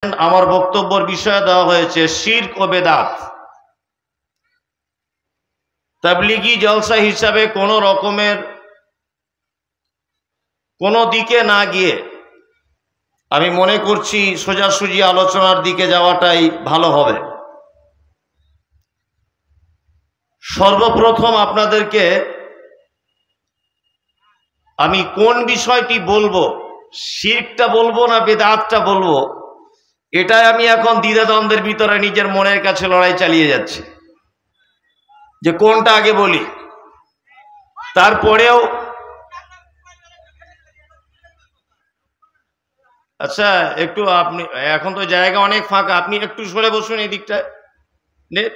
আমার বক্তব্যের বিষয় দেওয়া হয়েছে শিরক ও বেদাত। তাবলীগী জলসা হিসাবে কোনো রকমের কোনো দিকে না গিয়ে আমি মনে করছি সোজাসুজি আলোচনার দিকে যাওয়াটাই ভালো হবে। সর্বপ্রথম আপনাদেরকে আমি কোন বিষয়টি বলবো, শিরকটা বলবো না বেদাতটা বলবো, এটাই আমি এখন দ্বিধাদ্বন্দ্বের ভিতরে নিজের মনের কাছে লড়াই চালিয়ে যাচ্ছি যে কোনটা আগে বলি। তারপরেও আচ্ছা, একটু আপনি এখন তো জায়গা অনেক ফাঁকা, আপনি একটু সরে বসুন, এই দিকটা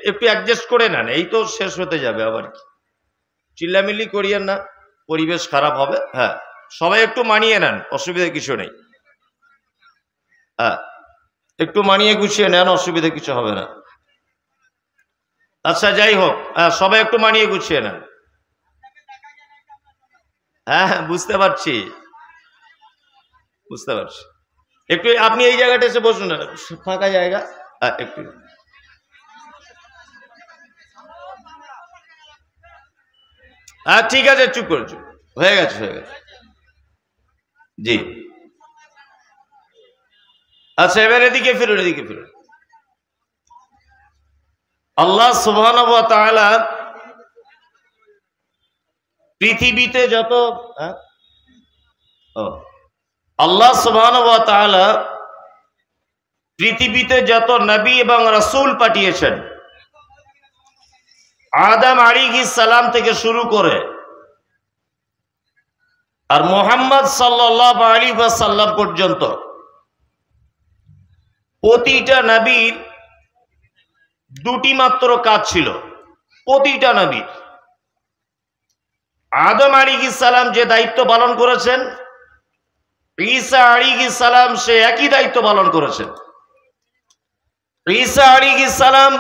একটু অ্যাডজাস্ট করে নেন, এই তো শেষ হতে যাবে, আবার কি চিল্লামিল্লি করিয়েন না, পরিবেশ খারাপ হবে। হ্যাঁ, সবাই একটু মানিয়ে নেন, অসুবিধা কিছু নেই। হ্যাঁ, একটু মানিয়ে গুছিয়ে নেন, অসুবিধা কিছু হবে না। আচ্ছা, যাই হোক, সবাই একটু মানিয়ে গুছিয়ে নেন। হ্যাঁ, বুঝতে পারছি, বুঝতে পারছি। একটু আপনি এই জায়গাটা এসে বসুন না, ফাঁকা জায়গা। একটু ঠিক আছে, চুপ করে, চুপ হয়ে গেছে, হয়ে গেছে। জি, আচ্ছা, এবার এদিকে ফিরুন, এদিকে ফিরুন। আল্লাহ সুবহানাহু ওয়া তাআলা পৃথিবীতে যত আল্লাহ সুবহানাহু ওয়া তাআলা পৃথিবীতে যত নবী এবং রাসূল পাঠিয়েছেন, আদম আলাইহিস সালাম থেকে শুরু করে আর মুহাম্মদ সাল্লাল্লাহু আলাইহি ওয়াসাল্লাম পর্যন্ত প্রতিটা নবীর দুটি মাত্র কাজ ছিল। প্রতিটা নবীর, আদম আলাইহিস সালাম যে দায়িত্ব পালন করেছেন, ঈসা আলাইহিস সালাম সে একই দায়িত্ব পালন করেছেন। ঈসা আলাইহিস সালাম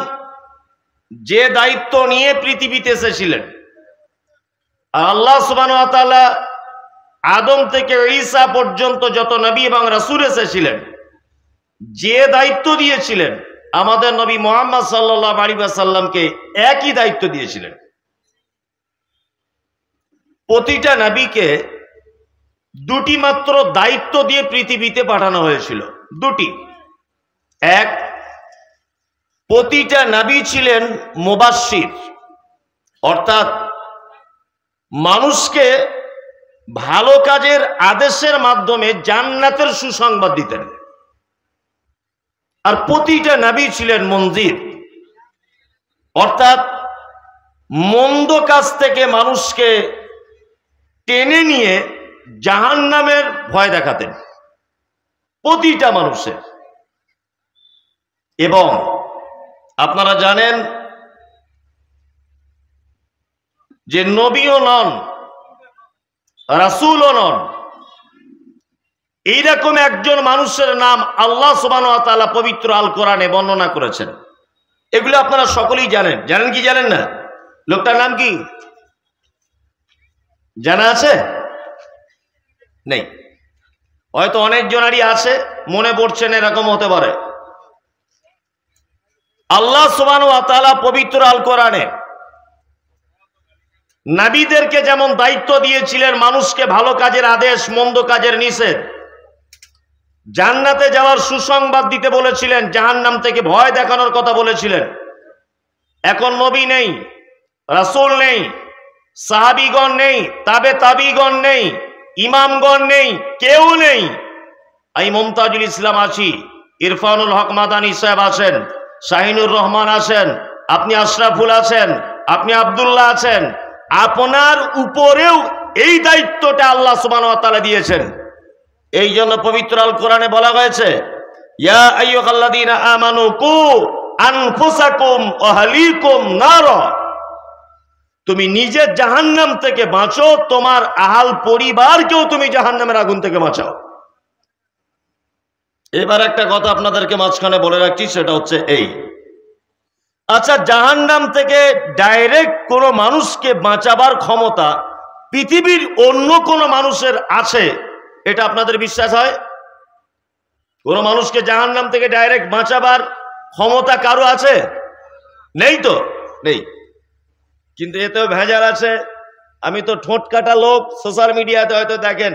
যে দায়িত্ব নিয়ে পৃথিবীতে এসেছিলেন, আর আল্লাহ সুবহানাহু ওয়া তাআলা আদম থেকে ঈসা পর্যন্ত যত নবী এবং রাসূল এসেছিলেন, যে দায়িত্ব দিয়েছিলেন, আমাদের নবী মুহাম্মদ সাল্লাল্লাহু আলাইহি ওয়াসাল্লামকে একই দায়িত্ব দিয়েছিলেন। প্রতিটা নবীকে দুটি মাত্র দায়িত্ব দিয়ে পৃথিবীতে পাঠানো হয়েছিল, দুটি। এক, প্রতিটা নবী ছিলেন মুবাশশির, অর্থাৎ মানুষকে ভালো কাজের আদেশের মাধ্যমে জান্নাতের সুসংবাদ দিতেন। আর প্রতিটা নবী ছিলেন মুনজির, অর্থাৎ মন্দ কাজ থেকে মানুষকে টেনে নিয়ে জাহান্নামের ভয় দেখাতেন প্রতিটা মানুষের। এবং আপনারা জানেন যে নবীও নন, রাসূলও নন, এইরকম একজন মানুষের নাম আল্লাহ সুবহানাহু ওয়া তাআলা পবিত্র আল কোরআনে বর্ণনা করেছেন। এগুলো আপনারা সকলেই জানেন। জানেন কি জানেন না? লোকটার নাম কি জানা আছে? নেই, হয়তো অনেক জনারই আছে, মনে পড়ছে না, এরকম হতে পারে। আল্লাহ সুবহানাহু ওয়া তাআলা পবিত্র আল কোরআনে নবীদেরকে যেমন দায়িত্ব দিয়েছিলেন মানুষকে ভালো কাজের আদেশ, মন্দ কাজের নিষেধ, জান্নাতে যাওয়ার সুসংবাদ দিতে বলেছিলেন, জাহান্নাম থেকে ভয় দেখানোর কথা বলেছিলেন। এখন নবী নেই, রাসূল নেই, সাহাবীগণ নেই, তাবিগণ নেই, ইমামগণ নেই, কেউ নেই। আমি মুমতাজুল ইসলাম আছি, ইরফানুল হক মাদানী সাহেব আছেন, শাহিনুর রহমান আছেন, আপনি আশরাফুল আছেন, আপনি আব্দুল্লাহ আছেন। আপনার উপরেও এই দায়িত্বটা আল্লাহ সুবহানাহু ওয়া তাআলা দিয়েছেন। এই জন্য পবিত্র আল কোরআনে বলা হয়েছে, ইয়া আইয়ুহাল্লাযীনা আমানু কু আনফুসাকুম ওয়া আহলিকুম নার, তুমি নিজের জাহান্নাম থেকে বাঁচো, তোমার আহাল পরিবারকেও তুমি জাহান্নামের আগুন থেকে বাঁচাও। এবার একটা কথা আপনাদেরকে মাঝখানে বলে রাখছি, সেটা হচ্ছে এই, আচ্ছা, জাহান্নাম থেকে ডাইরেক্ট কোনো মানুষকে বাঁচাবার ক্ষমতা পৃথিবীর অন্য কোনো মানুষের আছে, এটা আপনাদের বিশ্বাস হয়? কোন মানুষকে জাহান্নাম থেকে ডাইরেক্ট বাঁচাবার ক্ষমতা কারো আছে? নেই তো, নেই। কিন্তু এতেও ভেজাল আছে। আমি তো ঠোঁট কাটা লোক, সোশ্যাল মিডিয়াতে হয়তো দেখেন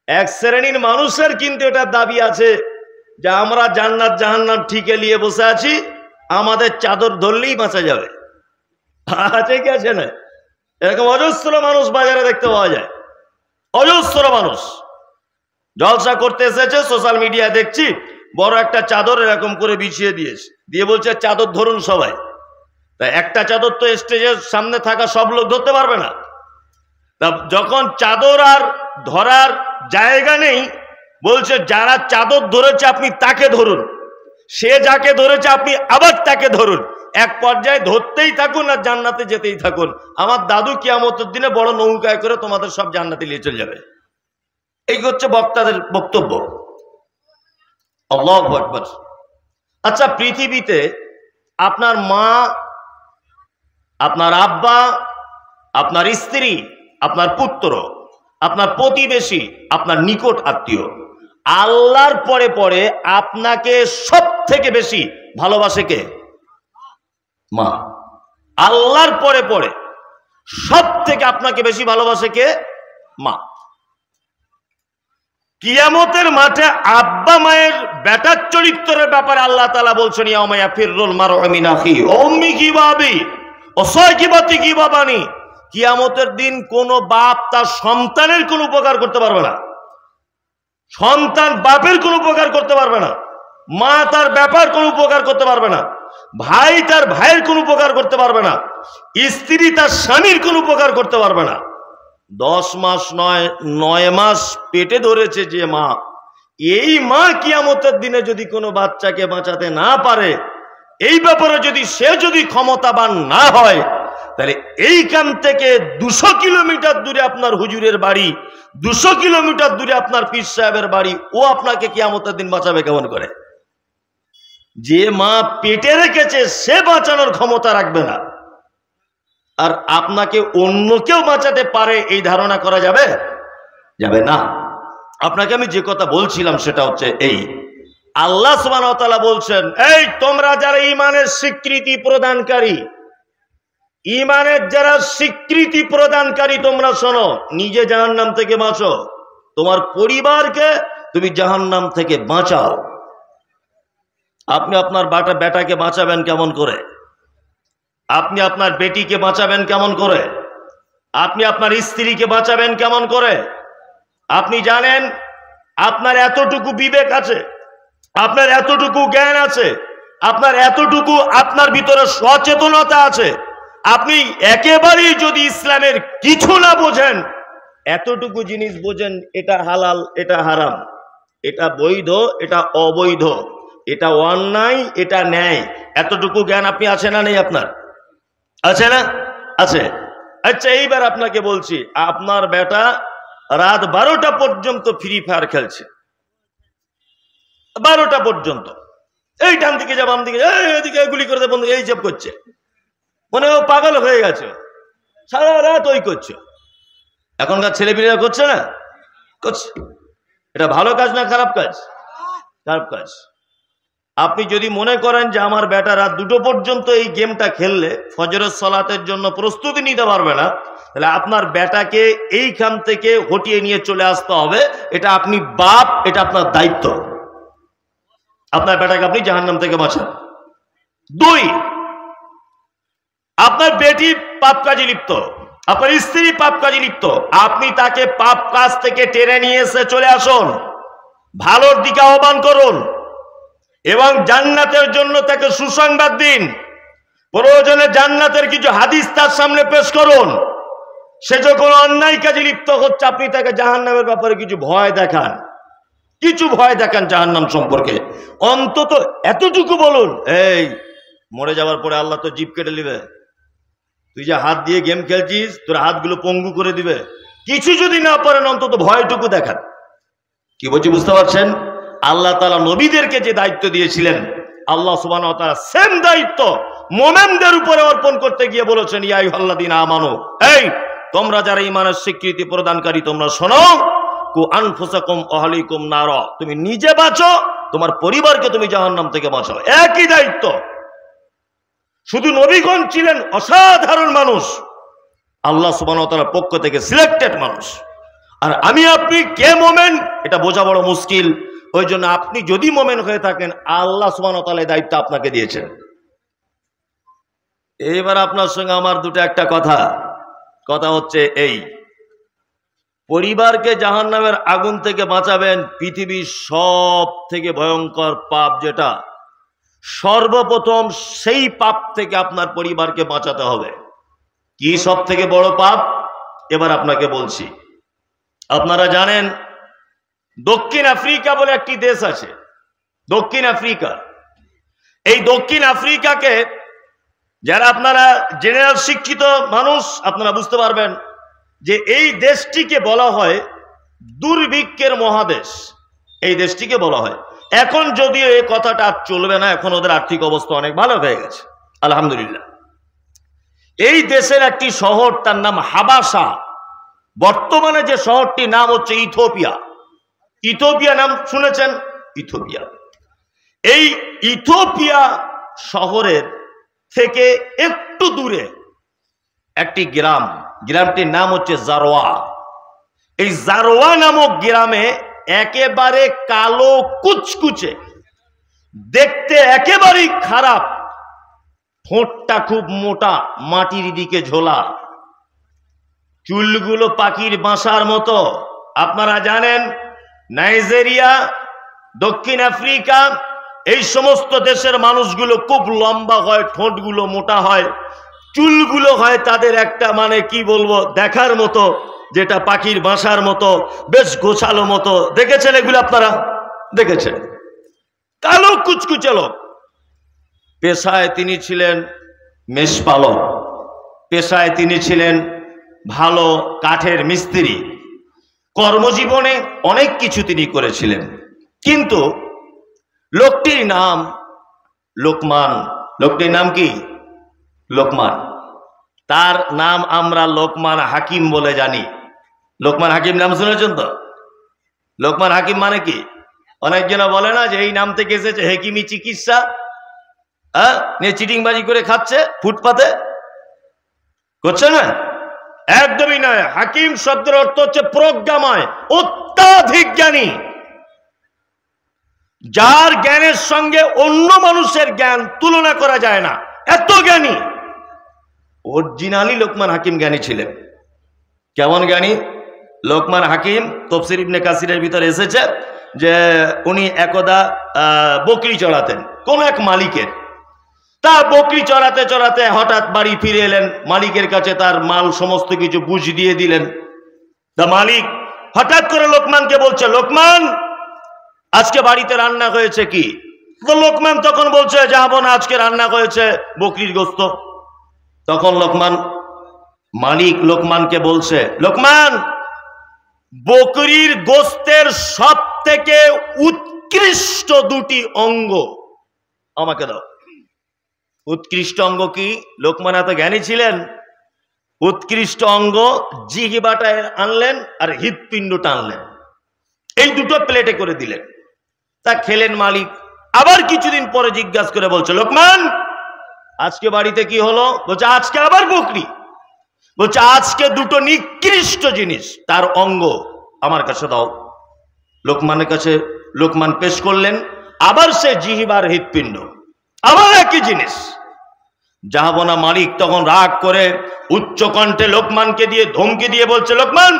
এক শ্রেণীর মানুষের কিন্তু এটা দাবি আছে যে আমরা জান্নাত জাহান্নাম ঠিকে নিয়ে বসে আছি, আমাদের চাদর ধরলেই বাঁচা যাবে। আছে কি আছে না? এরকম অজস্র মানুষ বাজারে দেখতে পাওয়া যায়, অজস্র মানুষ জলসা করতে এসেছে, সোশ্যাল মিডিয়া দেখছি বড় একটা চাদর এরকম করে বিছিয়ে দিয়েছে, দিয়ে বলছে চাদর ধরুন সবাই। তাই একটা চাদর তো স্টেজের সামনে থাকা সব লোক ধরতে পারবে না। তা যখন চাদর আর ধরার জায়গা নেই, বলছে যারা চাদর ধরেছে আপনি তাকে ধরুন, সে যাকে ধরেছে আপনি আবার তাকে ধরুন, এক পর্যায়ে ধরতেই থাকুন আর জান্নাতে যেতেই থাকুন। আমার দাদু কিয়ামতের দিনে বড় নৌকায় করে তোমাদের সব জান্নাতে নিয়ে চলে যাবে। এই হচ্ছে বক্তাদের বক্তব্য। আল্লাহু আকবার। আচ্ছা, পৃথিবীতে আপনার মা, আপনার আব্বা, আপনার স্ত্রী, আপনার পুত্র, আপনার প্রতিবেশী, আপনার নিকট আত্মীয়, আল্লাহর পরে পরে আপনাকে সব থেকে বেশি ভালোবাসে কে? মা। আল্লাহর পরে পরে সব থেকে আপনাকে বেশি ভালোবাসে কে? মা। কিয়ামতের মাঠে আব্বা মায়ের বেটার চরিত্রের ব্যাপারে আল্লাহ তাআলা বলছেন, ইয়াউমা ইয়াফিরুল মারউ মিন আখি ওয়া উম্মিহি ওয়া আবি ওয়া সাহিবাতিহি ওয়া বানি। কিয়ামতের দিন কোন বাপ তার সন্তানের কোনো উপকার করতে পারবে না, সন্তান বাপের কোনো উপকার করতে পারবে না, মা তার ব্যাপার কোনো উপকার করতে পারবে না, ভাই তার ভাইয়ের কোনো উপকার করতে পারবে না, স্ত্রী তার স্বামীর কোনো উপকার করতে পারবে না। 10 মাস নয় 9 মাস পেটে ধরেছে যে মা, এই মা কিয়ামতের দিনে যদি কোনো বাচ্চাকে বাঁচাতে না পারে, এই ব্যাপারে যদি ক্ষমতাবান না হয়, তাহলে এইখান থেকে 200 কিলোমিটার দূরে আপনার হুজুরের বাড়ি, 200 কিলোমিটার দূরে আপনার পীর সাহেবের বাড়ি, ও আপনাকে কিয়ামতের দিন বাঁচাবে কেমন করে? যে মা পেটে রেখেছে সে বাঁচানোর ক্ষমতা রাখবে না, আর আপনাকে অন্য কেউ বাঁচাতে পারে এই ধারণা করা যাবে? যাবে না। আপনাকে আমি যে কথা বলছিলাম সেটা হচ্ছে এই, আল্লাহ সুবহানাহু ওয়া তাআলা বলছেন, এই তোমরা যারা ঈমানের স্বীকৃতি প্রদানকারী, ঈমানের যারা স্বীকৃতি প্রদানকারী, তোমরা শোনো, নিজে জাহান্নাম থেকে বাঁচো, তোমার পরিবারকে তুমি জাহান্নাম থেকে বাঁচাও। আপনি আপনার বেটাকে বাঁচাবেন কেমন করে? আপনি আপনার বেটিকে বাঁচাবেন কেমন করে? আপনি আপনার স্ত্রীকে বাঁচাবেন কেমন করে? আপনি জানেন আপনার এতটুকু বিবেক আছে, আপনার এতটুকু জ্ঞান আছে, আপনার এতটুকু আপনার ভিতরে সচেতনতা আছে, আপনি একেবারেই যদি ইসলামের কিছু না বোঝেন, এতটুকু জিনিস বোঝেন, এটা হালাল, এটা হারাম, এটা বৈধ, এটা অবৈধ, এটা অন্যায়, এটা ন্যায়, এতটুকু জ্ঞান আপনি আছে না নেই? আপনার আছে না? আছে। আচ্ছা, এইবার আপনাকে বলছি, আপনার বেটা রাত 12টা পর্যন্ত ফ্রি ফায়ার খেলছে, 12টা পর্যন্ত, এই ডান দিকে যা, বাম দিকে এদিকে গুলি করে দেয় বন্ধু, এই সব করছে, মনে ও পাগল হয়ে গেছে, সারা রাত ওই করছে। এখনকার ছেলেপিলেরা করছে না? করছে। এটা ভালো কাজ না খারাপ কাজ? খারাপ কাজ। আপনি যদি মনে করেন যে আমার বেটা রাত 2টো পর্যন্ত এই গেমটা খেললে ফজরের সালাতের জন্য প্রস্তুতি নিতে পারবে না, তাহলে আপনার বেটাকে এইখান থেকে হটিয়ে নিয়ে চলে আসতে হবে। এটা আপনি বাপ, এটা আপনার দায়িত্ব। আপনার বেটাকে আপনি জাহান্নাম থেকে বাঁচান। 2, আপনার বেটি পাপ কাজে লিপ্ত, আপনার স্ত্রী পাপ কাজে লিপ্ত, আপনি তাকে পাপ কাজ থেকে টেনে নিয়ে এসে চলে আসুন, ভালোর দিকে আহ্বান করুন এবং জান্নাতের জন্য তাকে সুসংবাদ দিন। প্রয়োজনে জান্নাতের কিছু হাদিস তার সামনে পেশ করুন। সে যখন অন্যায় কাজে লিপ্ত হচ্ছে, আপনি তাকে জাহান্নামের ব্যাপারে কিছু ভয় দেখান, কিছু ভয় দেখান জাহান্নাম সম্পর্কে। অন্তত এতটুকু বলুন, এই মরে যাওয়ার পরে আল্লাহ তো জিভ কেটে নিবে, তুই যে হাত দিয়ে গেম খেলছিস তোর হাতগুলো পঙ্গু করে দিবে। কিছু যদি না পারেন অন্তত ভয়টুকু দেখান। কি বলছি বুঝতে পারছেন? আল্লাহ তাআলা নবীদেরকে যে দায়িত্ব দিয়েছিলেন, আল্লাহ সুবহানাহু ওয়া তাআলা সেম দায়িত্ব মুমিনদের উপরে অর্পণ করতে গিয়ে বলেছেন, ইয়া আইয়ুহাল্লাযীনা আমানু, এই তোমরা যারা ঈমানের স্বীকৃতি প্রদানকারী, তোমরা শোনো, কু আনফুসাকুম আহলিকুম নার, তুমি নিজে বাঁচো, তোমার পরিবারকে তুমি জাহান্নাম থেকে বাঁচাও, একই দায়িত্ব। শুধু নবীগণ ছিলেন অসাধারণ মানুষ, আল্লাহ সুবহানাহু ওয়া তাআলার পক্ষ থেকে সিলেক্টেড মানুষ। আর আমি আপনি কে মোমেন এটা বোঝা বড় মুশকিল। ওই জন্য আপনি যদি মোমেন হয়ে থাকেন, আল্লাহ সুবহানাহু ওয়া তাআলা এই দায়িত্ব আপনাকে দিয়েছেন। এইবার আপনার সঙ্গে আমার একটা কথা হচ্ছে এই, পরিবারকে জাহান্নামের আগুন থেকে বাঁচাবেন। পৃথিবীর সব থেকে ভয়ঙ্কর পাপ যেটা, সর্বপ্রথম সেই পাপ থেকে আপনার পরিবারকে বাঁচাতে হবে। কি সব থেকে বড় পাপ? এবার আপনাকে বলছি। আপনারা জানেন দক্ষিণ আফ্রিকা বলে একটি দেশ আছে, দক্ষিণ আফ্রিকা। এই দক্ষিণ আফ্রিকাকে যারা আপনারা জেনারেল শিক্ষিত মানুষ, আপনারা বুঝতে পারবেন যে এই দেশটিকে বলা হয় দুর্ভিক্ষের মহাদেশ। এই দেশটিকে বলা হয়, এখন যদিও এই কথাটা আর চলবে না, এখন ওদের আর্থিক অবস্থা অনেক ভালো হয়ে গেছে আলহামদুলিল্লাহ। এই দেশের একটি শহর, তার নাম হাবাসা। বর্তমানে যে শহরটির নাম হচ্ছে ইথিওপিয়া। ইথিওপিয়া নাম শুনেছেন? ইথিওপিয়া। এই ইথিওপিয়া শহরের থেকে একটু দূরে একটি গ্রাম, গ্রামটির নাম হচ্ছে জারোয়া। এই জারোয়া নামক গ্রামে একেবারে কালো কুচকুচে, দেখতে একেবারেই খারাপ, ঠোঁটটা খুব মোটা, মাটির দিকে ঝোলা, চুলগুলো পাখির বাসার মতো। আপনারা জানেন নাইজেরিয়া, দক্ষিণ আফ্রিকা, এই সমস্ত দেশের মানুষগুলো খুব লম্বা হয়, ঠোঁটগুলো মোটা হয়, চুলগুলো হয় তাদের একটা মানে কি বলবো দেখার মতো, যেটা পাখির বাসার মতো, বেশ গোছালো মতো। দেখেছেন এগুলো? আপনারা দেখেছেন? কালো কুচকুচে লোক। পেশায় তিনি ছিলেন মেষপালক, পেশায় তিনি ছিলেন ভালো কাঠের মিস্ত্রি। কর্মজীবনে অনেক কিছু তিনি করেছিলেন, কিন্তু লোকটির নাম লোকমান। লোকটির নাম কি? লোকমান। তার নাম আমরা লোকমান হাকিম বলে জানি। লোকমান হাকিম নাম শুনেছেন তো? লোকমান হাকিম মানে কি? অনেকজন বলে না যে এই নাম থেকে এসেছে হেকিমি চিকিৎসা, নিয়ে চিটিংবাজি করে খাচ্ছে ফুটপাতে, করছে না? একদমই নয়। হাকিম শব্দের অর্থ হচ্ছে প্রজ্ঞাময়, অত্যাধিক জ্ঞানী, যার জ্ঞানের সঙ্গে অন্য মানুষের জ্ঞান তুলনা করা যায় না, এত জ্ঞানী। অরিজিনালি লোকমান হাকিম জ্ঞানী ছিলেন। কেমন জ্ঞানী? লোকমান হাকিম তাফসীর ইবনে কাসিরের ভিতরে এসেছে যে উনি একদা বকরি চড়াতেন কোন এক মালিকের। তা বকরি চড়াতে চড়াতে হঠাৎ বাড়ি ফিরে এলেন, মালিকের কাছে তার মাল সমস্ত কিছু বুঝ দিয়ে দিলেন। তা মালিক হঠাৎ করে লোকমানকে বলছে, লোকমান আজকে বাড়িতে রান্না হয়েছে কি? তো লোকমান তখন বলছে, যাবো না, আজকে রান্না হয়েছে বকরির গোস্ত। তখন মালিক লোকমানকে বলছে, লোকমান বকরির গোস্তের সব থেকে উৎকৃষ্ট দুটি অঙ্গ আমাকে দাও। উৎকৃষ্ট অঙ্গ কি? লোকমান এত জ্ঞানী ছিলেন। উৎকৃষ্ট অঙ্গ জিহ্বাটা আনলেন আর হৃৎপিণ্ডটা আনলেন, এই দুটো প্লেটে করে দিলেন। তা খেলেন মালিক। আবার কিছুদিন পরে জিজ্ঞাসা করে বলছে, লোকমান আজকে বাড়িতে কি হলো? বলছে, আজকে আবার বকরি। বলছে, আজকে দুটো নিকৃষ্ট জিনিস, তার অঙ্গ আমার কাছে দাও। লোকমানের কাছে লোকমান পেশ করলেন, আবার সে জিহ্বার হৃৎপিণ্ড, আবার একই জিনিস। জাহাবনা মালিক তখন রাগ করে উচ্চ কণ্ঠে লোকমানকে দিয়ে ধমকি দিয়ে বলছে, লোকমান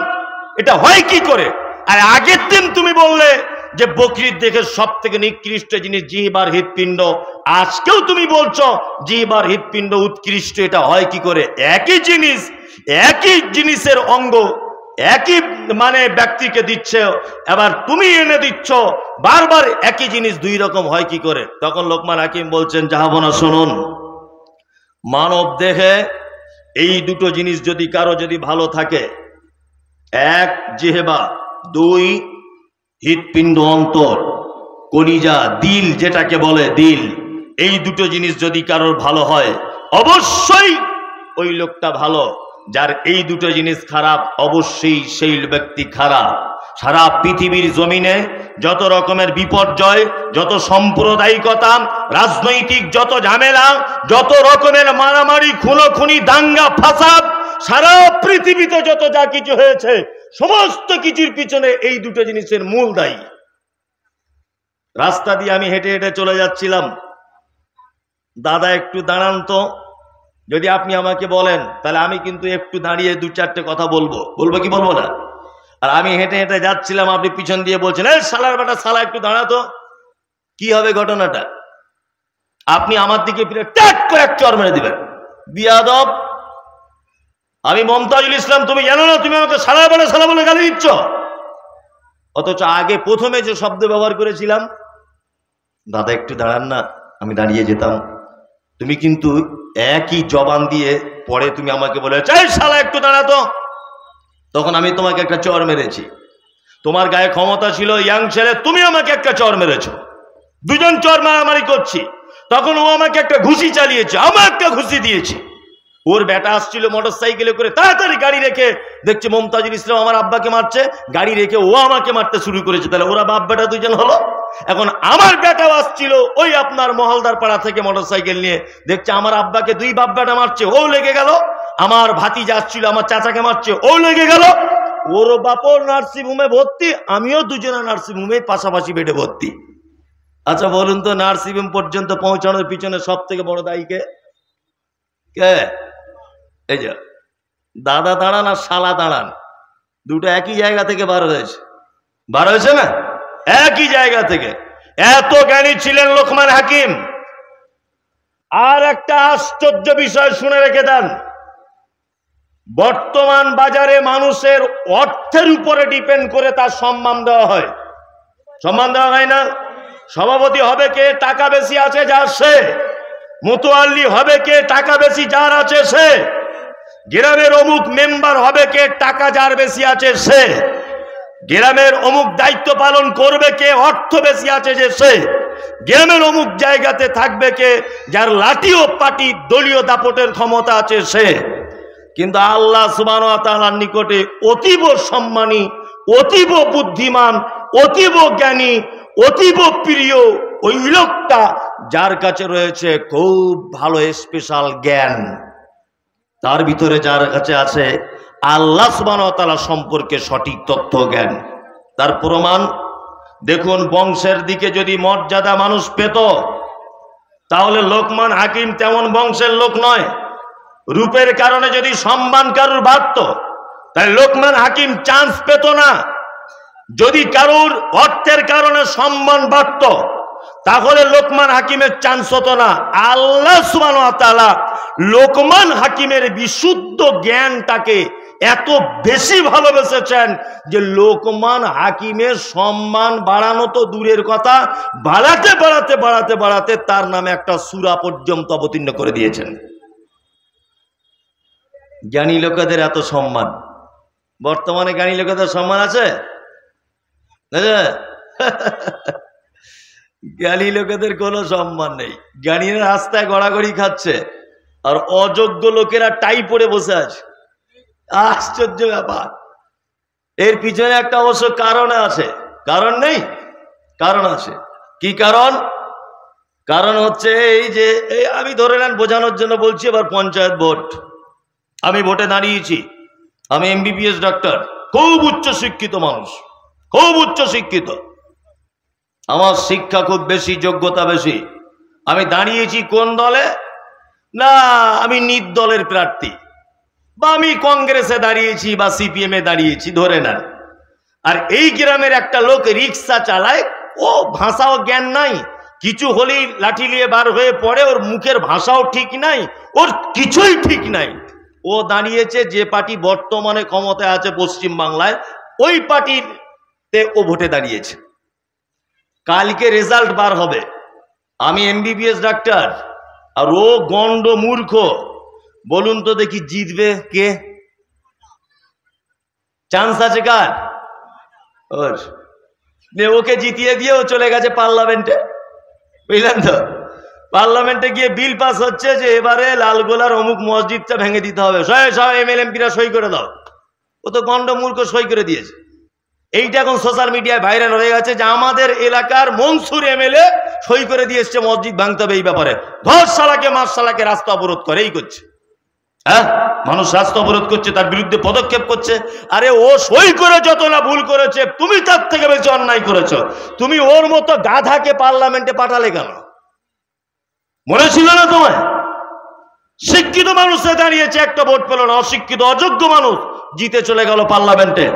এটা হয় কি করে? আর আগের দিন তুমি বললে যে বকরির দেখে সব থেকে নিকৃষ্ট জিনিস জিহ্বার হৃৎপিণ্ড, আজকেও তুমি বলছো জিহ্বার হৃৎপিণ্ড উৎকৃষ্ট, এটা হয় কি করে? একই জিনিস, একই জিনিসের অঙ্গ একই মানে ব্যক্তিকে দিচ্ছে, এবার তুমি এনে দিচ্ছ, বারবার একই জিনিস দুই রকম হয় কি করে? তখন লোকমান হাকিম বলছেন, জাহাবনা শুনুন, মানব দেহে এই দুটো জিনিস যদি কারো যদি ভালো থাকে, এক জিহ্বা, দুই হৃৎপিণ্ড অন্তর, কলিজা, দিল যেটাকে বলে দিল, এই দুটো জিনিস যদি কারোর ভালো হয় অবশ্যই ওই লোকটা ভালো। যার এই দুটো জিনিস খারাপ অবশ্যই সেই ব্যক্তি খারাপ। সারা পৃথিবীর জমিনে যত রকমের বিপর্যয়, যত সাম্প্রদায়িকতা, রাজনৈতিক যত ঝামেলা, যত রকমের মারামারি, খুনোখুনি, দাঙ্গা ফাসাদ, সারা পৃথিবীতে যত যা কিছু হয়েছে সমস্ত কিছুর পিছনে এই দুটো জিনিসের মূল দায়ী। রাস্তা দিয়ে আমি হেঁটে হেঁটে চলে যাচ্ছিলাম, দাদা একটু দাঁড়ান তো, যদি আপনি আমাকে বলেন তাহলে আমি কিন্তু একটু দাঁড়িয়ে দু চারটে কথা বলবো কি বলবো না? আর আমি হেঁটে হেঁটে যাচ্ছিলাম, আপনি পিছন দিয়ে বলছেন এই শালার বেটা শালা একটু দাঁড়াতো, কি হবে ঘটনাটা? আপনি আমার দিকে ফিরে টাক করে এক চড় মেরে দিবেন, বিয়াদব। আমি মমতাজুল ইসলাম, তুমি জানো না তুমি আমাকে শালার বেটা শালা বলে গালি দিচ্ছ? অথচ আগে প্রথমে যে শব্দ ব্যবহার করেছিলাম, দাদা একটু দাঁড়ান না, আমি দাঁড়িয়ে যেতাম, তুমি কিন্তু একই জবান দিয়ে পরে তুমি আমাকে বলে চাই শালা একটু দাঁড়াতো, তখন আমি তোমাকে একটা চড় মেরেছি। তোমার গায়ে ক্ষমতা ছিল, ইয়াং ছেলে, তুমি আমাকে একটা চড় মেরেছো, দুজন চড় মারামারি করছি, তখন ও আমাকে একটা ঘুষি চালিয়েছে, আমার একটা ঘুষি দিয়েছি। ওর বেটা আসছিল মোটর সাইকেলে করে, তাড়াতাড়ি গাড়ি রেখে দেখছে মমতাজুল ইসলাম আমার আব্বাকে মারছে, গাড়ি রেখে ও আমাকে মারতে শুরু করেছে। তাহলে ওরা বাপ বেটা দুজন হলো। এখন আমার বেটাও আসছিল ওই আপনার মহলদার পাড়া থেকে মোটর সাইকেল নিয়ে, দেখছে আমার আব্বাকে দুই বাপ বেটা মারছে, ও লেগে গেল। আমার ভাতিজা আসছিল আমার চাচাকে মারছে, ও লেগে গেল। ওর বাপও নার্সিং হোমে ভর্তি, আমিও দুজনে নার্সিং হোমে পাশাপাশি বেডে ভর্তি। আচ্ছা বলুন তো, নার্সিং হোম পর্যন্ত পৌঁছানোর পিছনে সব থেকে বড় দায়ী কে? কে? এই যে দাদা দাঁড়ান আর শালা দাঁড়ান, দুটো একই জায়গা থেকে বার হয়েছে না? একই জায়গা থেকে। এত জ্ঞানী ছিলেন লোকমান হাকিম। আর একটা আশ্চর্য বিষয় শুনে রেখে দেন, বর্তমান বাজারে মানুষের অর্থের উপরে ডিপেন্ড করে তার সম্মান দেওয়া হয়। সম্মান দেওয়া হয় না? সভাপতি হবে কে? টাকা বেশি আছে যার সে। মুতোয়াল্লি হবে কে? টাকা বেশি যার আছে সে। গ্রামের অমুক মেম্বার হবে কে? টাকা যার বেশি আছে সে। গ্রামের অমুক দায়িত্ব পালন করবে কে? অর্থ বেশি আছে যে সে। গ্রামের অমুক জায়গাতে থাকবে কে? যার লাঠি ও পাটি দলীয় দাপটের ক্ষমতা আছে সে। কিন্তু আল্লাহ সুবহানাহু ওয়া তাআলার নিকটে অতীব সম্মানী, অতীব বুদ্ধিমান, অতীব জ্ঞানী, অতীব প্রিয় ওই লোকটা যার কাছে রয়েছে খুব ভালো স্পেশাল জ্ঞান, তার ভিতরে যার কাছে আছে আল্লাহ সুবহানাহু ওয়া তাআলা সম্পর্কে সঠিক তথ্য জ্ঞান। তার প্রমাণ দেখুন, বংশের দিকে যদি মর্যাদা মানুষ পেত তাহলে লোকমান হাকিম তেমন বংশের লোক নয়। রূপের কারণে যদি সম্মান কারুর বাড়ত তাহলে লোকমান হাকিম চান্স পেত না। যদি কারুর অর্থের কারণে সম্মান বাড়ত তাহলে লোকমান হাকিমের চান্স হতো না। আল্লাহ সুবহানাহু ওয়া তাআলা লোকমান হাকিমের বিশুদ্ধ জ্ঞানটাকে এত বেশি ভালোবেসেছেন যে লোকমান হাকিমের সম্মান বাড়ানো তো দূরের কথা, বাড়াতে বাড়াতে বাড়াতে বাড়াতে তার নামে একটা সূরা পর্যন্ত অবতীর্ণ করে দিয়েছেন। জ্ঞানী লোকেদের এত সম্মান। বর্তমানে জ্ঞানী লোকেদের সম্মান আছে? জ্ঞানী লোকেদের কোনো সম্মান নেই। জ্ঞানীরা রাস্তায় গড়াগড়ি খাচ্ছে আর অযোগ্য লোকেরা টাই পরে বসে আছে। আশ্চর্য ব্যাপার। এর পিছনে একটা অবশ্য কারণ আছে। কারণ নেই? কারণ আছে। কি কারণ? কারণ হচ্ছে এই যে আমি ধরে নেন বোঝানোর জন্য বলছি, এবার পঞ্চায়েত ভোট, আমি ভোটে দাঁড়িয়েছি, আমি এমবিবিএস ডাক্তার, খুব উচ্চ শিক্ষিত মানুষ, খুব উচ্চ শিক্ষিত, আমার শিক্ষা খুব বেশি, যোগ্যতা বেশি। আমি দাঁড়িয়েছি কোন দলে? না আমি নির্দলের প্রার্থী, বা আমি কংগ্রেসে দাঁড়িয়েছি বা সিপিএম এ দাঁড়িয়েছি ধরে নেন। আর এই গ্রামের একটা লোক রিক্সা চালায়, ও ভাষাও জ্ঞান নাই, কিছু হলেই লাঠি নিয়ে বার হয়ে পড়ে, ওর মুখের ভাষাও ঠিক নাই, ওর কিছুই ঠিক নাই। ও দাঁড়িয়েছে যে পার্টি বর্তমানে ক্ষমতায় আছে পশ্চিম বাংলায়, ওই পার্টিতে ও ভোটে দাঁড়িয়েছে। কালকে রেজাল্ট বার হবে, আমি এমবিবিএস ডাক্তার আর ও গন্ড মূর্খ। বলুন তো দেখি জিতবে কে? চান্স আছে কার? ওর। ওকে জিতিয়ে দিয়ে ও চলে গেছে পার্লামেন্টে, বুঝলেন তো? পার্লামেন্টে গিয়ে বিল পাস হচ্ছে যে এবারে লালগোলার অমুক মসজিদটা ভেঙে দিতে হবে, সব এমএলএমপিরা সই করে দাও। ও তো গন্ড মূর্খ সই করে দিয়েছে। এইটা এখন সোশ্যাল মিডিয়ায় ভাইরাল হয়ে গেছে যে আমাদের এলাকার মনসুর এমএলএ সই করে দিয়ে এসছে মসজিদ ভাঙতে হবে এই ব্যাপারে। ধর শালাকে, মাস শালাকে, রাস্তা অবরোধ করে, এই করছে। হ্যাঁ, মানুষ রাস্তা অবরোধ করছে, তার বিরুদ্ধে পদক্ষেপ করছে। আরে ও সই করে যত না ভুল করেছে, তুমি তার থেকে বেশি অন্যায় করেছ। তুমি ওর মতো গাধাকে পার্লামেন্টে পাঠালে কেন? মনে ছিল না তোমায়? শিক্ষিত মানুষে দাঁড়িয়েছে, একটা ভোট পেল না। অশিক্ষিত অযোগ্য মানুষ জিতে চলে গেল পার্লামেন্টে।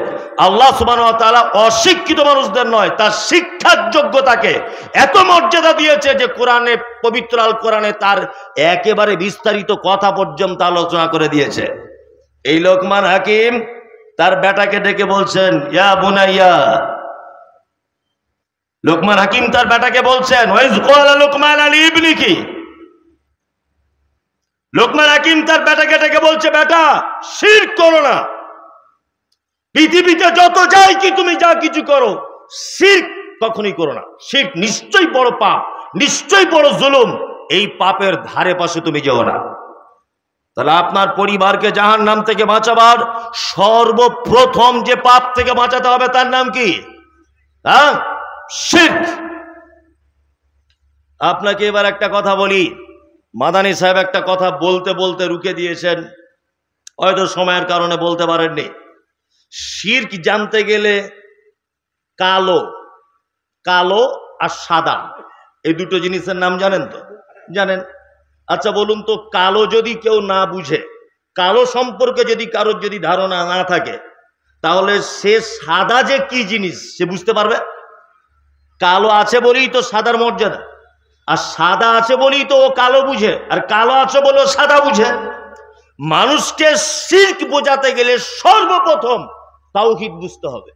আল্লাহ সুবহানাহু ওয়া তাআলা অশিক্ষিত মানুষদের নয়, তার শিক্ষার যোগ্যতাকে এত মর্যাদা দিয়েছে যে কোরআনে, পবিত্র আল কোরআনে তার একেবারে বিস্তারিত কথা পর্যন্ত আলোচনা করে দিয়েছে। এই লোকমান হাকিম তার বেটাকে ডেকে বলছেন, ইয়া বুনাইয়া। লোকমান হাকিম তার বেটাকে বলছেন, ওয়াইজ ক্বালা লুকমান আলী ইবনিকি। লোকমান হাকিম তার বেটাকে ডেকে বলছে, বেটা শিরক করো না। পৃথিবীতে যত যাই কি তুমি যা কিছু করো, শিরক কখনোই করো না। শিরক নিশ্চয়ই বড় পাপ, নিশ্চয়ই বড় জুলুম। এই পাপের ধারে পাশে তুমি যেও না। তাহলে আপনার পরিবারকে জাহান্নাম থেকে বাঁচাবার সর্বপ্রথম যে পাপ থেকে বাঁচাতে হবে তার নাম কি? হ্যাঁ, শিরক। আপনাকে এবার একটা কথা বলি। মাদানী সাহেব একটা কথা বলতে বলতে রুকে দিয়েছেন, হয়তো সময়ের কারণে বলতে পারেননি। শিরক জানতে গেলে কালো, কালো আর সাদা, এই দুটো জিনিসের নাম জানেন তো? জানেন। আচ্ছা বলুন তো, কালো যদি কেউ না বুঝে, কালো সম্পর্কে যদি কারোর যদি ধারণা না থাকে, তাহলে সে সাদা যে কি জিনিস সে বুঝতে পারবে? কালো আছে বলেই তো সাদার মর্যাদা, আর সাদা আছে বলেই তো ও কালো বুঝে, আর কালো আছে বলে ও সাদা বুঝে। মানুষকে শিরক বোঝাতে গেলে সর্বপ্রথম তাওহীদ বুঝতে হবে।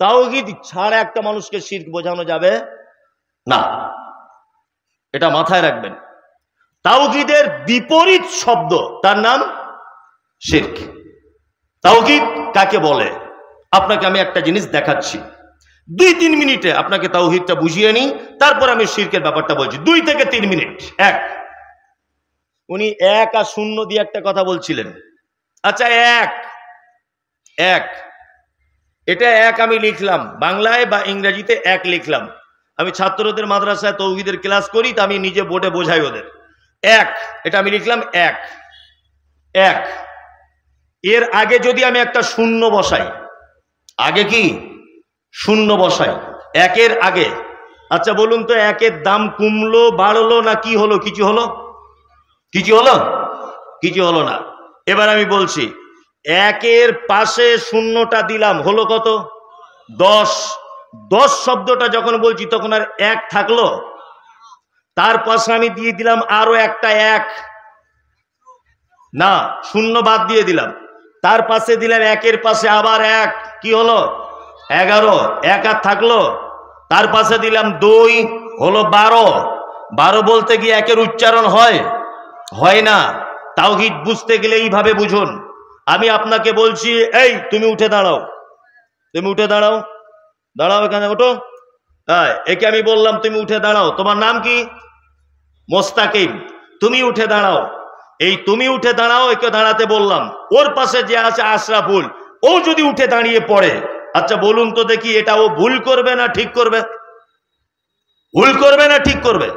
তাওহীদ ছাড়া একটা মানুষকে শিরক বোঝানো যাবে না, এটা মাথায় রাখবেন। তাওহীদের বিপরীত শব্দ, তার নাম শিরক। তাওহীদ কাকে বলে আপনাকে আমি একটা জিনিস দেখাচ্ছি। 2-3 মিনিটে আপনাকে তাওহীদটা বুঝিয়ে নিই, তারপর আমি শিরকের ব্যাপারটা বলছি। 2 থেকে 3 মিনিট। এক, উনি 1 আর 0 দিয়ে একটা কথা বলছিলেন। আচ্ছা, এক এটা 1 আমি লিখলাম বাংলায় বা ইংরেজিতে 1 লিখলাম। আমি ছাত্রদের মাদ্রাসায় তাওহীদের ক্লাস করি, তা আমি নিজে বোর্ডে বোঝাই ওদের। 1 এটা আমি লিখলাম 1। এর আগে যদি আমি একটা 0 বসাই, আগে কি 0 বসাই 1-এর আগে, আচ্ছা বলুন তো 1-এর দাম কমলো, বাড়লো না কি হলো? কিছু হলো? কিছু হলো? কিছু হলো না। এবার আমি বলছি, 1-এর পাশে 0টা দিলাম, হলো কত? 10। 10 শব্দটা যখন বলছি তখন আর 1 থাকলো? তার পাশে আমি দিয়ে দিলাম আরো একটা 1, না 0 বাদ দিয়ে দিলাম। তার পাশে দিলাম 1-এর পাশে আবার 1, কি হলো? 11। 1 আর থাকলো? তার পাশে দিলাম 2, হলো 12। 12 বলতে গিয়ে 1-এর উচ্চারণ হয়? হয় না। তাওহীদ বুঝতে গেলে এইভাবে বুঝুন। আমি আপনাকে বলছি, এই তুমি উঠে দাঁড়াও, তুমি উঠে দাঁড়াও, দাঁড়াও, এখানে ওঠো। হ্যাঁ, একে আমি বললাম তুমি উঠে দাঁড়াও। তোমার নাম কি? মোস্তাকিম। তুমি উঠে দাঁড়াও। এই তুমি উঠে দাঁড়াও একে দাঁড়াতে বললাম। ওর পাশে যে আছে আশরাফুল, ও যদি উঠে দাঁড়িয়ে পড়ে, আচ্ছা বলুন তো দেখি, এটা ও ভুল করবে না ঠিক করবে? ভুল করবে না ঠিক করবে?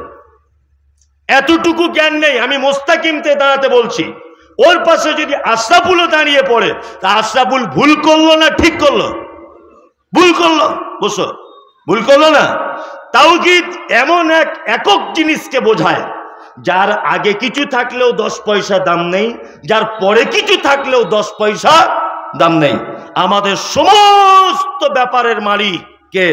এতটুকু জ্ঞান নেই। আমি মোস্তাকিমতে দাঁড়াতে বলছি, ওর পাশে যদি আশরাফুলও দাঁড়িয়ে পড়ে, তা আশরাফুল ভুল করলো না ঠিক করলো? ভুল করলো। বসো, ভুল করলো না? তাওহীদ এমন এক একক জিনিসকে বোঝায় যার আগে কিছু থাকলেও 10 পয়সা দাম নেই, যার পরে কিছু থাকলেও 10 পয়সা দাম নেই। আমাদের সমস্ত ব্যাপারের মালিক কে?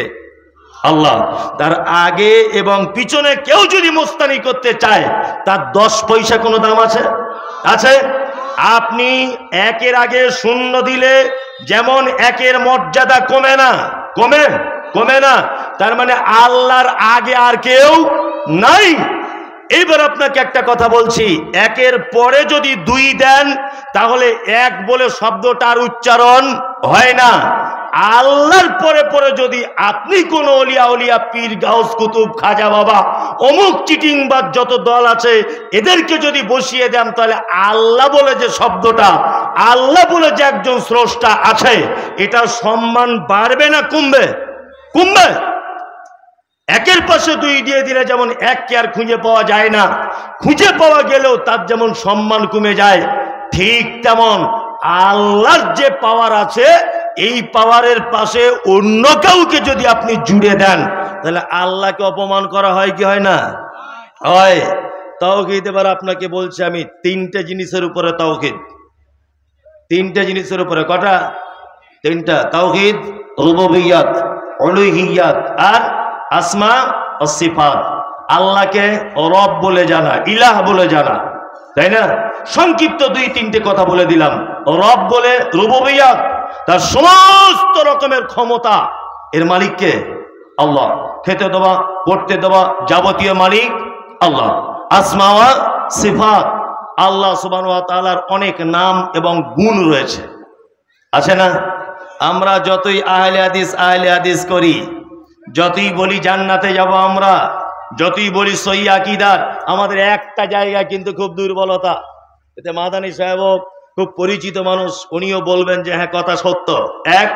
আল্লাহ। তার আগে এবং পিছনে কেউ যদি মোস্তানি করতে চায়, তার 10 পয়সা কোনো দাম আছে? আছে? আপনি 1-এর আগে 0 দিলে যেমন 1-এর মর্যাদা কমে না, কমে না, তার মানে আল্লাহর আগে আর কেউ নাই। এইবার আপনাকে একটা কথা বলছি, 1-এর পরে যদি 2 দেন, তাহলে 1 বলে শব্দটার উচ্চারণ হয় না। আল্লাহর পরে পরে যদি আপনি কোন অলিয়া পীর, গাউস, কুতুব, খাজা বাবা, অমুক চিটিংবাজ যত দল আছে, এদেরকে যদি বসিয়ে দেন, তাহলে আল্লাহ বলে যে শব্দটা, আল্লাহ বলে যে একজন স্রষ্টা আছে, এটার সম্মান বাড়বে না কমবে? কমবে। একের পাশে দুই দিয়ে দিলে যেমন এককে আর খুঁজে পাওয়া যায় না, খুঁজে পাওয়া গেলেও তার যেমন সম্মান কমে যায়, ঠিক তেমন আল্লাহর যে পাওয়ার আছে, এই পাওয়ারের পাশে অন্য কাউকে যদি আপনি জুড়ে দেন, তাহলে আল্লাহকে অপমান করা হয় কি হয় না? হয়। তাওহীদ এবার আপনাকে বলছি আমি তিনটে জিনিসের উপরে তাওহীদ, তিনটে জিনিসের উপরে। কটা? তিনটা। তাওহীদ, রুবুবিয়্যাত, উলুহিয়্যাত আর আসমা ও সিফাত। আল্লাহকে রব বলে জানা, ইলাহ বলে জানা, তাই না? সংক্ষিপ্ত দুই তিনটে কথা বলে দিলাম। রব বলে রুবুবিয়্যাত, তার সমস্ত রকমের ক্ষমতা এর মালিককে আল্লাহ, খেতে দেওয়া পড়তে দেওয়া যাবতীয় মালিক আল্লাহ। আসমা ওয়া সিফাত, আল্লাহ সুবহানাহু ওয়া তাআলার অনেক নাম এবং গুণ রয়েছে, আছে না? আমরা যতই আহলে হাদিস করি, যতই বলি জান্নাতে যাব আমরা, যতই বলি সহিহ আকীদার, আমাদের একটা জায়গা কিন্তু খুব দুর্বলতা। এতে মাদানী সাহেবও খুব পরিচিত মানুষ, উনিও বলবেন যে হ্যাঁ কথা সত্য। এক,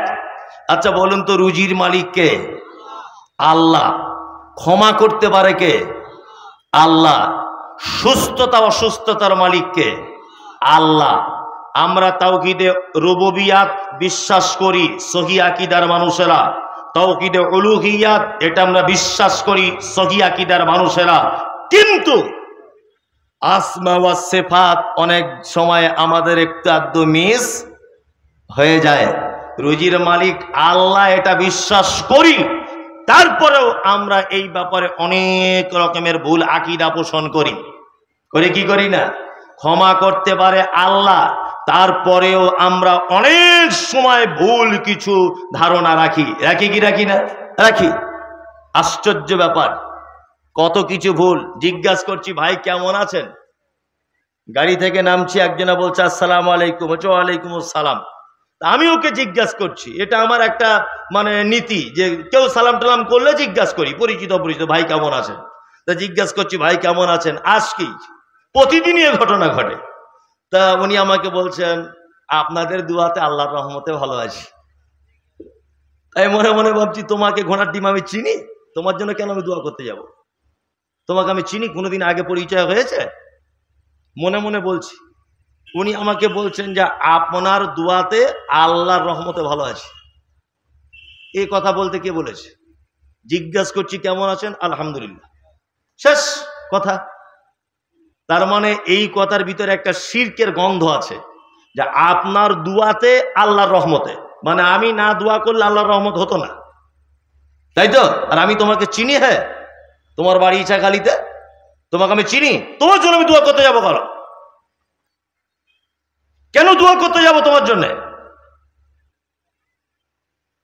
আচ্ছা বলুন তো, রুজির মালিক কে? আল্লাহ। ক্ষমা করতে পারে কে? আল্লাহ। সুস্থতা অসুস্থতার মালিক কে? আল্লাহ। আমরা তাওহীদে রুবুবিয়্যাত বিশ্বাস করি, সহিহ আকীদার মানুষেরা। তাওহীদে উলুহিয়্যাত, এটা আমরা বিশ্বাস করি, সহিহ আকীদার মানুষেরা। কিন্তু আসমা ওয়া সিফাত অনেক সময় আমাদের একটু আধটু মিস হয়ে যায়। রুজির মালিক আল্লাহ এটা বিশ্বাস করি, তারপরেও আমরা এই ব্যাপারে অনেক রকমের ভুল আকীদা পোষণ করি। করে কি করি না? ক্ষমা করতে পারে আল্লাহ, তারপরেও আমরা অনেক সময় ভুল কিছু ধারণা রাখি। রাখি কি রাখি না? রাখি। আশ্চর্য ব্যাপার, কত কিছু ভুল। জিজ্ঞাসা করছি ভাই কেমন আছেন, গাড়ি থেকে নামছি, একজনা বলছে আসসালামু আলাইকুম, ওয়ালাইকুম আসসালাম। আমি ওকে জিজ্ঞাসা করছি, এটা আমার একটা মানে নীতি যে কেউ সালাম টালাম করলে জিজ্ঞাসা করি, পরিচিত অপরিচিত, ভাই কেমন আছেন। তা জিজ্ঞাসা করছি ভাই কেমন আছেন, আজ কি প্রতিদিনই এ ঘটনা ঘটে। তা উনি আমাকে বলছেন আপনাদের দুয়াতে আল্লাহর রহমতে ভালো আছি। তাই মনে মনে ভাবছি তোমাকে ঘোড়ার ডিম আমি চিনি, তোমার জন্য কেন আমি দোয়া করতে যাব? তোমাকে আমি চিনি, কোনোদিন আগে পরিচয় হয়েছে? মনে মনে বলছি। উনি আমাকে বলছেন যে আপনার দুয়াতে আল্লাহর রহমতে ভালো আছি। এই কথা বলতে কে বলেছে? জিজ্ঞাসা করছি কেমন আছেন, আলহামদুলিল্লাহ, শেষ কথা। তার মানে এই কথার ভিতরে একটা শিরকের গন্ধ আছে, যে আপনার দুয়াতে আল্লাহর রহমতে, মানে আমি না দোয়া করলে আল্লাহর রহমত হতো না, তাই তো? আর আমি তোমাকে চিনি, হ্যাঁ তোমার বাড়ি ইছাখালীতে, তোমাকে আমি চিনি, তোমার জন্য আমি দোয়া করতে যাবো কেন? কেন দোয়া করতে যাব তোমার জন্য?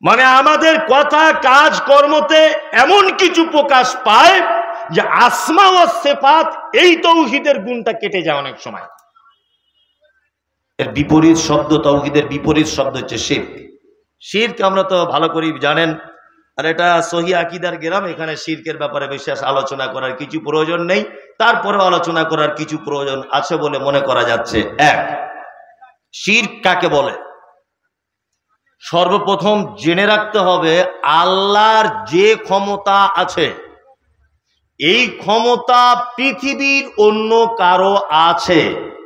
মানে আমাদের কথা কাজ কর্মতে এমন কিছু প্রকাশ পায় যে আসমা ওয়া সিফাত এই তাওহীদের গুণটা কেটে যায় অনেক সময়। এর বিপরীত শব্দ, তাওহীদের বিপরীত শব্দ হচ্ছে শিরক। শিরক আমরা তো ভালো করে জানেন, আর এটা সহিহ আকীদার গ্রাম, এখানে শিরকের ব্যাপারে বিশেষ আলোচনা করার কিছু প্রয়োজন নেই, তারপরেও আলোচনা করার কিছু প্রয়োজন আছে বলে মনে করা যাচ্ছে। এক, শিরক কাকে বলে? সর্বপ্রথম জেনে রাখতে হবে আল্লাহর যে ক্ষমতা আছে, এই ক্ষমতা পৃথিবীর অন্য কারো আছে,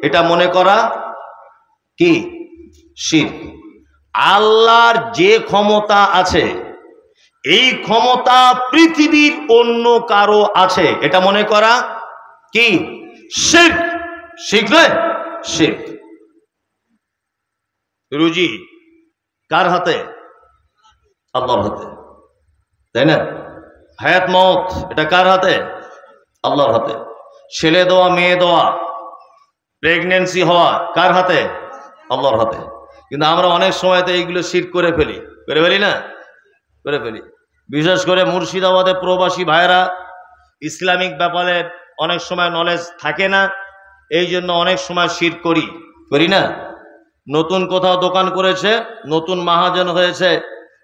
এটা মনে করা কি শিরক। আল্লাহর যে ক্ষমতা আছে, এই ক্ষমতা পৃথিবীর অন্য কারো আছে, এটা মনে করা কি শিরক। শিখলে শিরক। রুজি কার হাতে? আল্লাহর হাতে, তাই না? হায়াত মওত এটা কার হাতে? আল্লাহর হাতে। ছেলে দেওয়া মেয়ে দেওয়া, প্রেগনেন্সি হওয়া কার হাতে? আল্লাহর হাতে। কিন্তু আমরা অনেক সময় তো এইগুলো শিরক করে ফেলি না? করে ফেলি। বিশেষ করে মুর্শিদাবাদে প্রবাসী ভাইরা ইসলামিক ব্যাপারে অনেক সময় নলেজ থাকে না, এই জন্য অনেক সময় শিরক করি না? নতুন কোথাও দোকান করেছে, নতুন মাহাজন হয়েছে,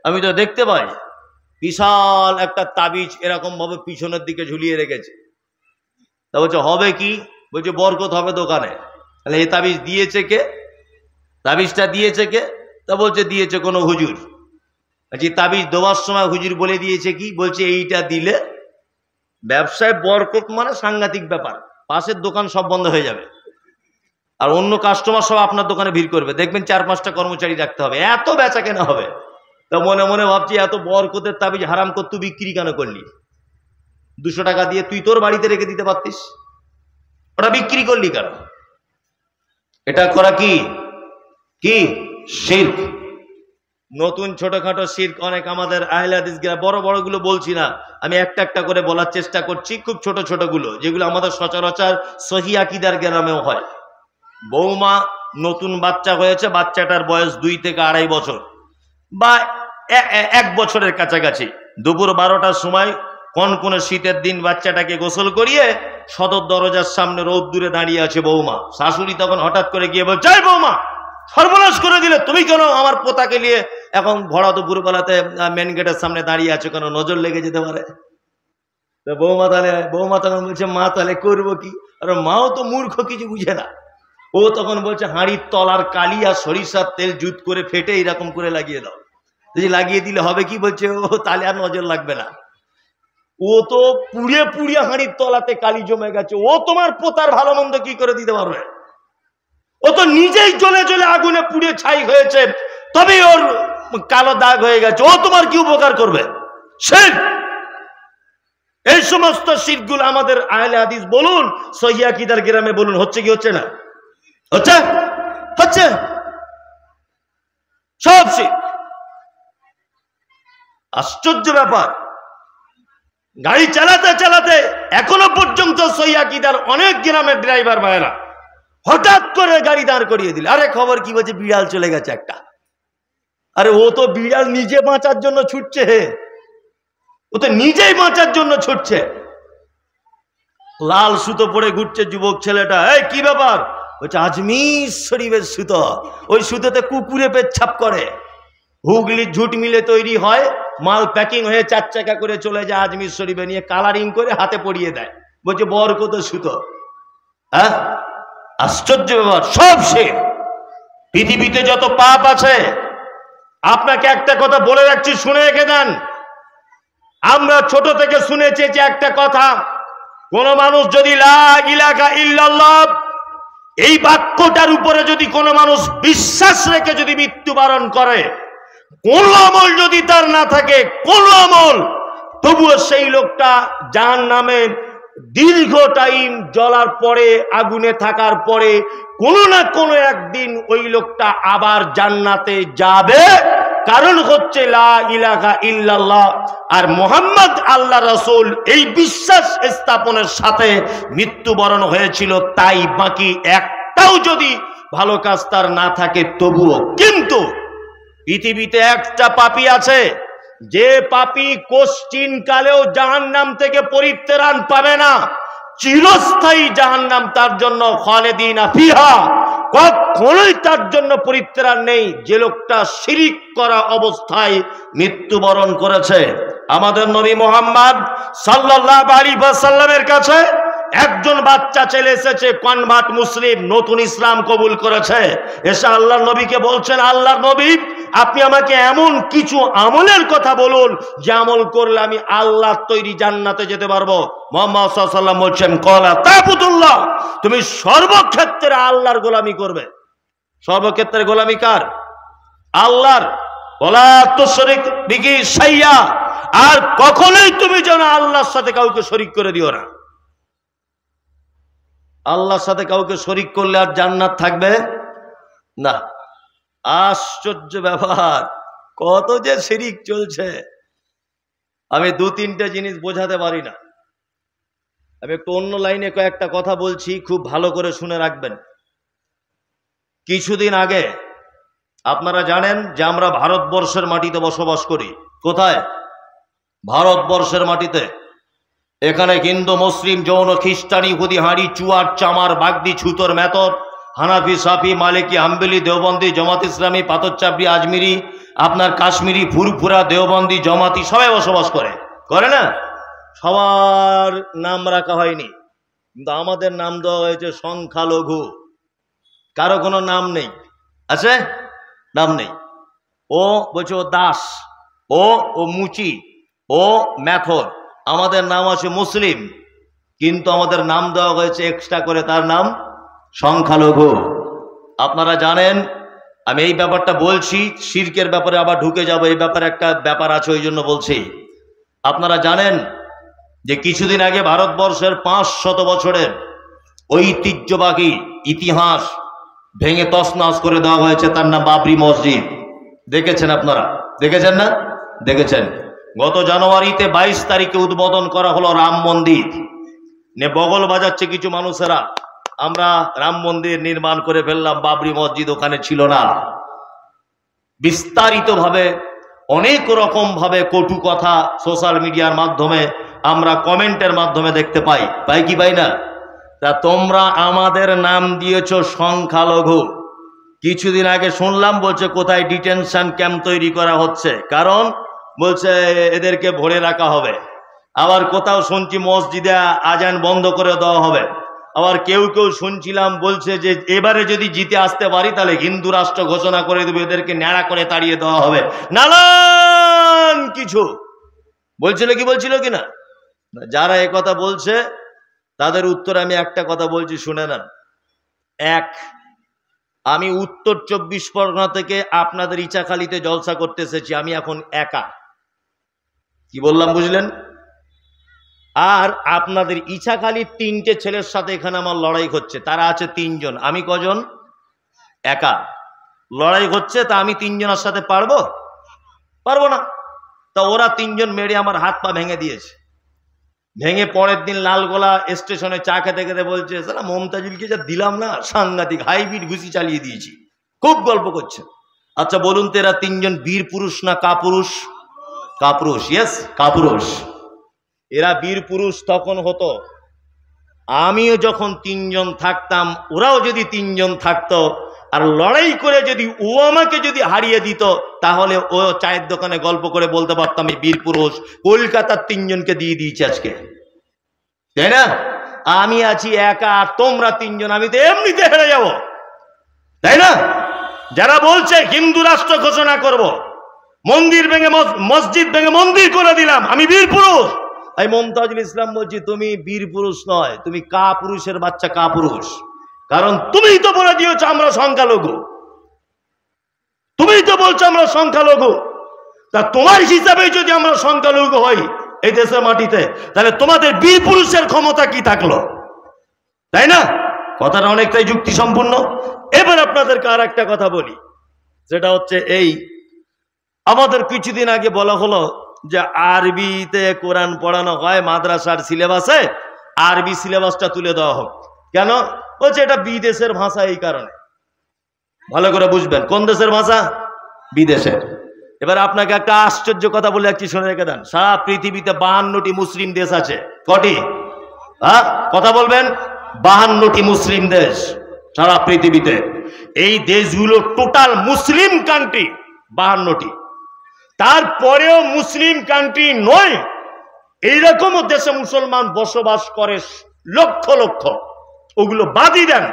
আমি তো দেখতে পাই বিশাল একটা তাবিজ এরকম ভাবে পিছনের দিকে ঝুলিয়ে রেখেছে। তা বলছে হবে কি? বলছে বরকত হবে দোকানে। তাহলে এই তাবিজ দিয়েছে কে? তাবিজটা দিয়েছে কে? তা বলছে দিয়েছে কোনো হুজুর। আচ্ছা, তাবিজ দেওয়ার সময় হুজুর বলে দিয়েছে কি? বলছে এইটা দিলে ব্যবসায় বরকত, মানে সাংঘাতিক ব্যাপার, পাশের দোকান সব বন্ধ হয়ে যাবে, আর অন্য কাস্টমার সব আপনার দোকানে ভিড় করবে, দেখবেন 4-5টা কর্মচারী রাখতে হবে, এত বেচা কেনা হবে। তা মনে মনে ভাবছি, এত বরকতের তাবিজ হারাম কর, তুই বিক্রি কেন করলি? 200 টাকা দিয়ে তুই তোর বাড়িতে রেখে দিতে পারতিস, ওটা বিক্রি করলি কেন? এটা করা কি কি শিরক। নতুন ছোটখাটো শিরক অনেক আমাদের আহলে হাদিস গিরা, বড় বড় গুলো বলছি না, আমি একটা একটা করে বলার চেষ্টা করছি, খুব ছোট ছোট গুলো, যেগুলো আমাদের সচরাচর সহি আকীদার গ্রামেও হয়। বৌমা নতুন বাচ্চা হয়েছে, বাচ্চাটার বয়স 2 থেকে 2.5 বছর বা 1 বছরের কাছাকাছি, দুপুর 12টার সময় কনকনে শীতের দিন বাচ্চাটাকে গোসল করিয়ে সদর দরজার সামনে রোদ্দুরে দাঁড়িয়ে আছে বৌমা। শাশুড়ি তখন হঠাৎ করে গিয়ে বলছে, এই বৌমা, সর্বনাশ করে দিলে, তুমি কেন আমার পোতাকে নিয়ে এখন ভরা দুপুরবেলাতে মেন গেটের সামনে দাঁড়িয়ে আছো কেন? নজর লেগে যেতে পারে। বৌমা তখন বলছে, মা তাহলে করবো কি? আর মাও তো মূর্খ, কিছু বুঝে না। ও তখন বলছে, হাঁড়ির তলার কালি আর সরিষার তেল জুত করে ফেটে এরকম করে লাগিয়ে দাও। লাগিয়ে দিলে হবে কি? বলছে, ও তাহলে আর নজর লাগবে না। ও তো পুড়ে পুড়িয়ে হাঁড়ির তলাতে কালি জমে গেছে, ও তোমার পোতার ভালো মন্দ কি করে দিতে পারবে? ও তো নিজেই জ্বলে জ্বলে আগুনে পুড়ে ছাই হয়েছে, তবে ওর কালো দাগ হয়ে গেছে, ও তোমার কি উপকার করবে? শিরক। এই সমস্ত শিরকগুলো আমাদের আহলে হাদিস বলুন, সহিহ আকীদার গ্রামে বলুন, হচ্ছে কি হচ্ছে না? হচ্ছে হচ্ছে সব শিরক। আশ্চর্য ব্যাপার, গাড়ি চালাতে চালাতে এখনো পর্যন্ত সহিহ আকীদার অনেক গ্রামের ড্রাইভার ভাইরা হঠাৎ করে গাড়ি দাঁড় করিয়ে দিল, আরে খবর কি? বলছে বিড়াল চলে গেছে একটা। আরে ও তো বিড়াল নিজে বাঁচার জন্য ছুটছে, ও তো নিজেই বাঁচার জন্য ছুটছে। লাল সুতো পরে ঘুরছে যুবক ছেলেটা, এই কি ব্যাপার? বলছে আজমির শরীফের সুতো, ওই সুতোতে কুকুরে পেচ্ছাপ করে। হুগলির ঝুট মিলে তৈরি হয়, মাল প্যাকিং হয়ে 4 চাকা করে চলে যায় আজমির শরীফে, নিয়ে কালারিং করে হাতে পরিয়ে দেয়, বলছে বরকত সুতো। হ্যাঁ, আশ্চর্য ব্যাপার, সব শিরক। পৃথিবীতে যত পাপ আছে, আপনাকে একটা কথা বলে রাখছি, শুনে রেখে দেন। আমরা ছোট থেকে শুনেছি যে একটা কথা, কোন মানুষ যদি লা ইলাহা ইল্লাল্লাহ এই বাক্যটার উপরে যদি কোনো মানুষ বিশ্বাস রেখে যদি মৃত্যুবরণ করে, কোন আমল যদি তার না থাকে, কোন আমল, তবুও সেই লোকটা জাহান্নামে দীর্ঘ টাইম জ্বলার পরে, আগুনে থাকার পরে কোনো না কোনো একদিন ওই লোকটা আবার জান্নাতে যাবে। কারণ হচ্ছে লা ইলাহা ইল্লাল্লাহ আর মুহাম্মদ আল্লাহ রাসূল, এই বিশ্বাস স্থাপনের সাথে মৃত্যুবরণ হয়েছিল। তাই বাকি একটাও যদি ভালো কাজ তার না থাকে তবুও। কিন্তু পৃথিবীতে একটা পাপী আছে, যে পাপী কোশ্চিন কালেও জাহান্নাম থেকে পরিত্রাণ পাবে না, চিরস্থায়ী জাহান্নাম তার জন্য, খালিদিনা ফিহা, কখনোই তার জন্য পরিত্রাণ নেই, যে লোকটা শিরিক করা অবস্থায় মৃত্যুবরণ করেছে। আমাদের নবী মুহাম্মদ সাল্লাল্লাহু আলাইহি ওয়াসাল্লামের কাছে একজন বাচ্চা ছেলে এসেছে, কনভার্ট মুসলিম, নতুন ইসলাম কবুল করেছে। এসে আল্লাহর নবীকে বলছেন, আল্লাহর নবী, আপনি আমাকে এমন কিছু আমলের কথা বলুন যে আমল করলে আমি আল্লাহর তৈরি জান্নাতে যেতে পারবো। মুহাম্মদ সাল্লাল্লাহু আলাইহি ওয়াসাল্লাম বলছেন, ক্বালা তা'বুদুল্লাহ, তুমি সর্বক্ষেত্রে আল্লাহর গোলামি করবে। সর্বক্ষেত্রে গোলামি কার? আল্লাহর। ওয়ালা তুশরিক বিহি শাইআ, আর কখনোই তুমি যেন আল্লাহর সাথে কাউকে শরীক করে দিও না। আল্লাহর সাথে কাউকে শরীক করলে আর জান্নাত থাকবে না। আশ্চর্য ব্যাপার, কত যে শিরিক চলছে। আমি 2-3টে জিনিস বোঝাতে পারি না, আমি একটু অন্য লাইনে কয়েকটা কথা বলছি, খুব ভালো করে শুনে রাখবেন। কিছুদিন আগে আপনারা জানেন যে আমরা ভারতবর্ষের মাটিতে বসবাস করি। কোথায়? ভারতবর্ষের মাটিতে। এখানে হিন্দু, মুসলিম, জৈন, খ্রিস্টান, ইহুদি, হাঁড়ি, চুয়ার, চামার, বাগদি, ছুতর, মেতর, হানাফি, সাফি, মালিকি, হাম্বলি, দেওবন্দি, জামাত ইসলামী, পাথরচাপড়ি, আজমিরি, আপনার কাশ্মীরি, ফুরফুরা, দেওবন্দি, জামাতি, সবাই বসবাস করে না? সবার নাম রাখা হয়নি, কিন্তু আমাদের নাম দেওয়া হয়েছে সংখ্যালঘু। কারো কোনো নাম নেই, আছে? নাম নেই। ও বলছে ও দাস, ও মুচি, ও মেথর। আমাদের নাম আছে মুসলিম, কিন্তু আমাদের নাম দেওয়া হয়েছে এক্সট্রা করে, তার নাম সংখ্যালঘু। আপনারা জানেন, আমি এই ব্যাপারটা বলছি, শিরকের ব্যাপারে আবার ঢুকে যাব, এই ব্যাপারে একটা ব্যাপার আছে, ওই জন্য বলছি। আপনারা জানেন যে কিছুদিন আগে ভারতবর্ষের 500 বছরের ঐতিহ্যবাহী ইতিহাস ভেঙে তছনছ করে দেওয়া হয়েছে, তার নাম বাবরি মসজিদ। দেখেছেন আপনারা? দেখেছেন না? দেখেছেন। গত জানুয়ারিতে 22 তারিখে উদ্বোধন করা হলো রাম মন্দির। নে বগল বাজাচ্ছে কিছু মানুষেরা, আমরা রাম মন্দির নির্মাণ করে ফেললাম, বাবরি মসজিদ ওখানে ছিল না। বিস্তারিতভাবে অনেক রকম ভাবে কটু কথা সোশ্যাল মিডিয়ার মাধ্যমে আমরা কমেন্টের মাধ্যমে দেখতে পাই কি পাই না? তা তোমরা আমাদের নাম দিয়েছো সংখ্যালঘু। কিছুদিন আগে শুনলাম বলছে কোথায় ডিটেনশন ক্যাম্প তৈরি করা হচ্ছে, কারণ বলছে এদেরকে ভরে রাখা হবে। আবার কোথাও শুনছি মসজিদে আজান বন্ধ করে দেওয়া হবে। আবার কেউ কেউ শুনছিলাম বলছে যে এবারে যদি জিতে আসতে পারি তাহলে হিন্দু রাষ্ট্র ঘোষণা করে দেবে, এদেরকে ন্যাড়া করে তাড়িয়ে দেওয়া হবে। নানান কিছু বলছিল কিনা? যারা একথা বলছে তাদের উত্তর আমি একটা কথা বলছি, শুনে নেন। এক, আমি উত্তর 24 পরগনা থেকে আপনাদের ইচাখালীতে জলসা করতে এসেছি, আমি এখন একা। কি বললাম বুঝলেন? আর আপনাদের ইছাখালীর 3টে ছেলের সাথে এখানে আমার লড়াই হচ্ছে, তারা আছে 3 জন, আমি কজন? একা। লড়াই হচ্ছে, তা আমি 3 জনের সাথে পারবো না। তা ওরা 3 জন মেরে আমার হাত পা ভেঙে দিয়েছে। ভেঙে পরের দিন লালগোলা স্টেশনে চা খেতে খেতে বলছে, সালা মমতাজুলকে যা দিলাম না, সাংঘাতিক হাইব্রিড ঘুষি চালিয়ে দিয়েছি। খুব গল্প করছে। আচ্ছা বলুন তো, এরা 3 জন বীর পুরুষ না কাপুরুষ? কাপুরুষ, ইয়েস কাপুরুষ। এরা বীর পুরুষ তখন হতো, আমিও যখন 3 জন থাকতাম, ওরাও যদি 3 জন থাকতো, আর লড়াই করে যদি ও আমাকে যদি হারিয়ে দিত, তাহলে ও চায়ের দোকানে গল্প করে বলতে পারতাম এই বীর পুরুষ কলকাতার 3 জনকে দিয়ে দিয়েছে আজকে, তাই না? আমি আছি একা, আর তোমরা 3 জন, আমি তো এমনিতে হেরে যাব, তাই না? যারা বলছে হিন্দু রাষ্ট্র ঘোষণা করব, মন্দির ভেঙে মসজিদ ভেঙে মন্দির করে দিলাম, আমি বীর পুরুষ, এই মমতাজুল ইসলাম বলছি তুমি বীর পুরুষ নয়, তুমি কাপুরুষের বাচ্চা, কাপুরুষ। কারণ তুমিই তো বলে দিয়েছো আমরা সংখ্যালঘু, তুমিই তো বলছো আমরা সংখ্যালঘু। তা তোমার হিসাবে যদি আমরা সংখ্যালঘু হই এই দেশের মাটিতে, তাহলে তোমাদের বীর পুরুষের ক্ষমতা কি থাকলো, তাই না? কথাটা অনেকটাই যুক্তি সম্পূর্ণ। এবার আপনাদেরকে আর একটা কথা বলি, সেটা হচ্ছে এই, আমাদের কিছুদিন আগে বলা হলো যে আরবিতে কোরআন পড়ানো হয় মাদ্রাসার সিলেবাসে, আরবি সিলেবাসটা তুলে দেওয়া হোক। কেন? বলছে এটা বিদেশের ভাষা, এই কারণে। ভালো করে বুঝবেন, কোন দেশের ভাষা? বিদেশের। এবার আপনাকে একটা আশ্চর্য কথা বলে যাচ্ছি, শুনে রেখে দেন। সারা পৃথিবীতে 52টি মুসলিম দেশ আছে। কটি? কথা বলবেন। 52টি মুসলিম দেশ সারা পৃথিবীতে। এই দেশগুলো টোটাল মুসলিম কান্ট্রি 52টি। তারপরেও মুসলিম কান্ট্রি নয়, এইরকমও দেশে মুসলমান বসবাস করে লক্ষ লক্ষ, ওগুলো বাদই দেন।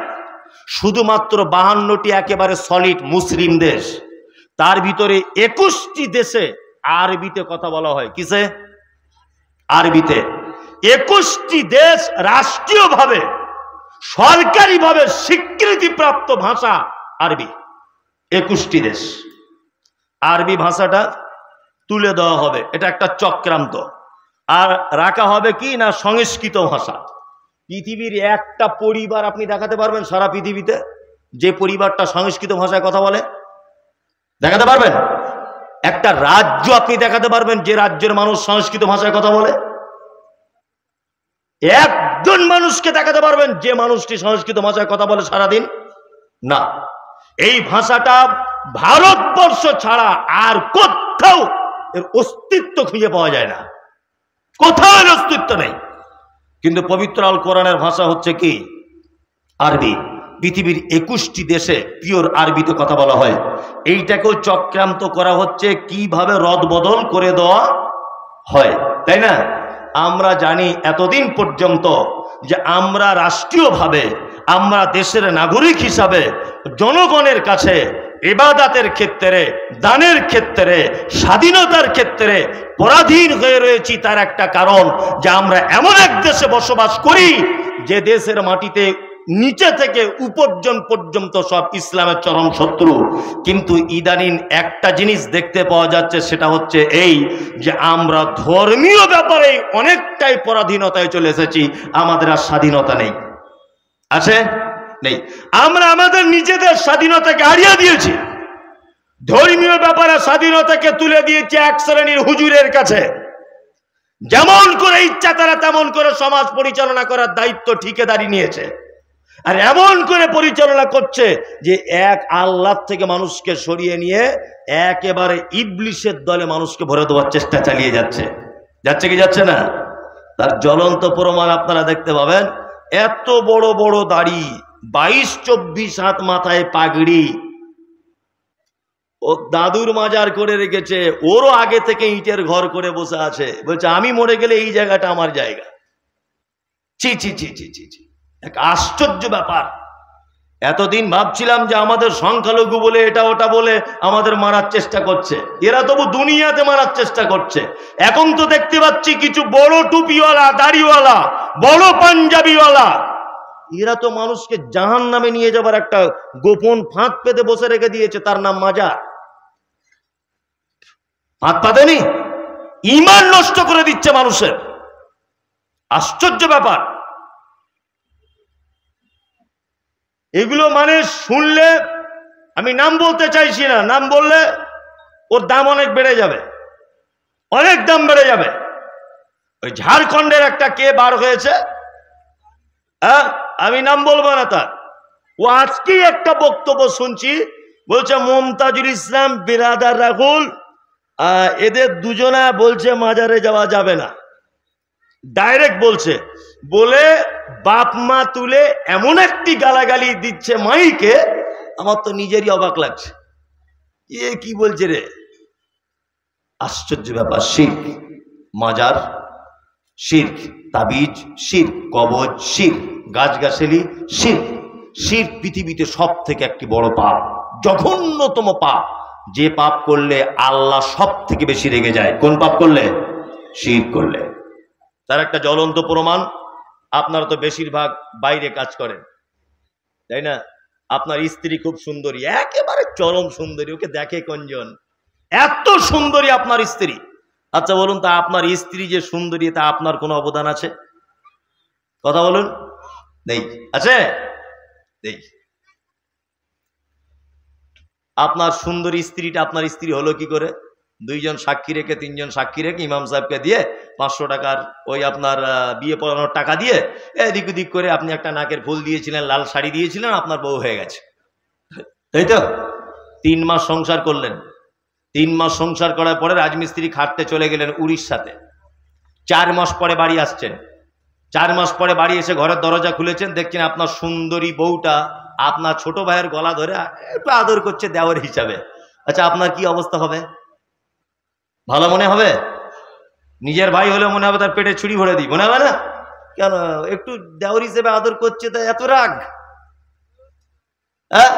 শুধুমাত্র 52টি একেবারে সলিড মুসলিম দেশ, তার ভিতরে 21টি দেশে আরবিতে কথা বলা হয়। কিসে? আরবিতে। 21টি দেশ রাষ্ট্রীয়ভাবে সরকারিভাবে স্বীকৃতিপ্রাপ্ত ভাষা আরবি। 21টি দেশ। আরবি ভাষাটা তুলে দেওয়া হবে, এটা একটা চক্রান্ত। আর রাখা হবে কি না সংস্কৃত ভাষা। পৃথিবীর একটা পরিবার আপনি দেখাতে পারবেন সারা পৃথিবীতে যে পরিবারটা সংস্কৃত ভাষায় কথা বলে? দেখাতে পারবেন? একটা রাজ্য আপনি দেখাতে পারবেন যে রাজ্যের মানুষ সংস্কৃত ভাষায় কথা বলে? একজন মানুষকে দেখাতে পারবেন যে মানুষটি সংস্কৃত ভাষায় কথা বলে সারাদিন? না। এই ভাষাটা ভারতবর্ষ ছাড়া আর কোথাও এর অস্তিত্ব খুঁজে পাওয়া যায় না, কোথাও এর অস্তিত্ব নেই। কিন্তু পবিত্র আল কোরআনের ভাষা হচ্ছে কি? আরবি। পৃথিবীর 21টি দেশে পিওর আরবিতে কথা বলা হয়। এইটাকেও চক্রান্ত করা হচ্ছে কিভাবে রদবদল করে দেওয়া হয়, তাই না? আমরা জানি এতদিন পর্যন্ত যে আমরা রাষ্ট্রীয়ভাবে আমরা দেশের নাগরিক হিসাবে জনগণের কাছে ইবাদতের ক্ষেত্রে, দানের ক্ষেত্রে, স্বাধীনতার ক্ষেত্রে পরাধীন হয়ে রয়েছি। তার একটা কারণ যে আমরা এমন এক দেশে বসবাস করি যে দেশের মাটিতে নিচে থেকে উপর্জন পর্যন্ত সব ইসলামের চরম শত্রু। কিন্তু ইদানিং একটা জিনিস দেখতে পাওয়া যাচ্ছে, সেটা হচ্ছে এই যে আমরা ধর্মীয় ব্যাপারে অনেকটাই পরাধীনতায় চলে এসেছি, আমাদের আর স্বাধীনতা নেই। আছে? নেই। আমরা আমাদের নিজেদের স্বাধীনতাকে হারিয়ে দিয়েছি, ধর্মীয় ব্যাপারে স্বাধীনতাকে তুলে দিয়েছি এক শ্রেণীর হুজুরের কাছে। যেমন করে ইচ্ছা তারা তেমন করে সমাজ পরিচালনা করার দায়িত্ব ঠিকাদারি নিয়েছে, আর এমন করে পরিচালনা করছে যে এক আল্লাহ থেকে মানুষকে সরিয়ে নিয়ে একেবারে ইবলিশের দলে মানুষকে ভরে দেওয়ার চেষ্টা চালিয়ে যাচ্ছে। যাচ্ছে কি যাচ্ছে না? তার জ্বলন্ত প্রমাণ আপনারা দেখতে পাবেন। এত বড় বড় দাড়ি, 22-24 হাত মাথায় পাগড়ি, ও দাদুর মাজার করে রেখেছে, ওরও আগে থেকে ইটের ঘর করে বসে আছে, বলছে আমি মরে গেলে এই জায়গাটা আমার জায়গা। ছি ছি ছি ছি ছি ছি, এক আশ্চর্য ব্যাপার। এতদিন ভাবছিলাম যে আমাদের সংখ্যালঘু বলে এটা ওটা বলে আমাদের মারার চেষ্টা করছে, এরা তবু দুনিয়াতে মারার চেষ্টা করছে। এখন তো দেখতে পাচ্ছি কিছু বড় টুপিওয়ালা, দাড়িওয়ালা, বড় পাঞ্জাবিওয়ালা, এরা তো মানুষকে জাহান্নামে নিয়ে যাবার একটা গোপন ফাঁদ পেতে বসে রেখে দিয়েছে, তার নাম মাজার। ফাঁদ পাতেনি, ঈমান নষ্ট করে দিচ্ছে মানুষের। আশ্চর্য ব্যাপার। এগুলো মানে শুনলে, আমি নাম বলতে চাইছি না, নাম বললে ওর দাম অনেক বেড়ে যাবে, অনেক দাম বেড়ে যাবে। ওই ঝাড়খণ্ডের একটা কে বার হয়েছে, হ্যাঁ আমি নাম বলবো না তার, ও আজকেই একটা বক্তব্য শুনছি, বলছে মমতাজুল ইসলাম বিরাদার রাহুল এদের দুজনা বলছে মাজারে যাওয়া যাবে না, ডাইরেক্ট বলছে। বলে বাপ মা তুলে এমন একটি গালাগালি দিচ্ছে মাইকে, আমার তো নিজেরই অবাক লাগছে, এ কি বলছে রে। আশ্চর্য ব্যাপার। শিরক, মাজার শিরক, তাবিজ শিরক, কবজ শিরক, গাছগাছালি শিরক। শিরক পৃথিবীতে সব থেকে একটি বড় পাপ, জঘন্যতম পাপ। যে পাপ করলে আল্লাহ সব থেকে বেশি রেগে যায়। কোন পাপ করলে? শিরক করলে। তার একটা জ্বলন্ত প্রমাণ, আপনারা তো বেশিরভাগ বাইরে কাজ করেন, তাই না? আপনার স্ত্রী খুব সুন্দরী, একেবারে চরম সুন্দরী, ওকে দেখে কোনজন, এত সুন্দরী আপনার স্ত্রী। আচ্ছা বলুন, তা আপনার স্ত্রী যে সুন্দরী, তা আপনার কোনো অবদান আছে? কথা বলুন। নেই। আছে? নেই। আপনার সুন্দরী স্ত্রীটা আপনার স্ত্রী হলো কি করে? দুইজন সাক্ষী রেখে, তিনজন সাক্ষী রেখে ইমাম সাহেবকে দিয়ে 500 টাকার ওই আপনার বিয়ে পড়ানোর টাকা দিয়ে এদিক ওদিক করে আপনি একটা নাকের ফুল দিয়েছিলেন, লাল শাড়ি দিয়েছিলেন, আপনার বউ হয়ে গেছে, তাই তো? 3 মাস সংসার করলেন। 3 মাস সংসার করার পরে রাজমিস্ত্রি খাটতে চলে গেলেন উড়িষ্যাতে। 4 মাস পরে বাড়ি আসছেন। 4 মাস পরে বাড়ি এসে ঘরের দরজা খুলেছেন, দেখছেন আপনার সুন্দরী বউটা আপনার ছোট ভাইয়ের গলা ধরে একটু আদর করছে দেওয়ার হিসাবে। আচ্ছা আপনার কি অবস্থা হবে? ভালো মনে হবে? নিজের ভাই হলে মনে হবে তার পেটে ছুরি ভরে দিই, মনে হবে না? কেন? একটু দেওয়ার হিসেবে আদর করছে তাই এত রাগ? হ্যাঁ,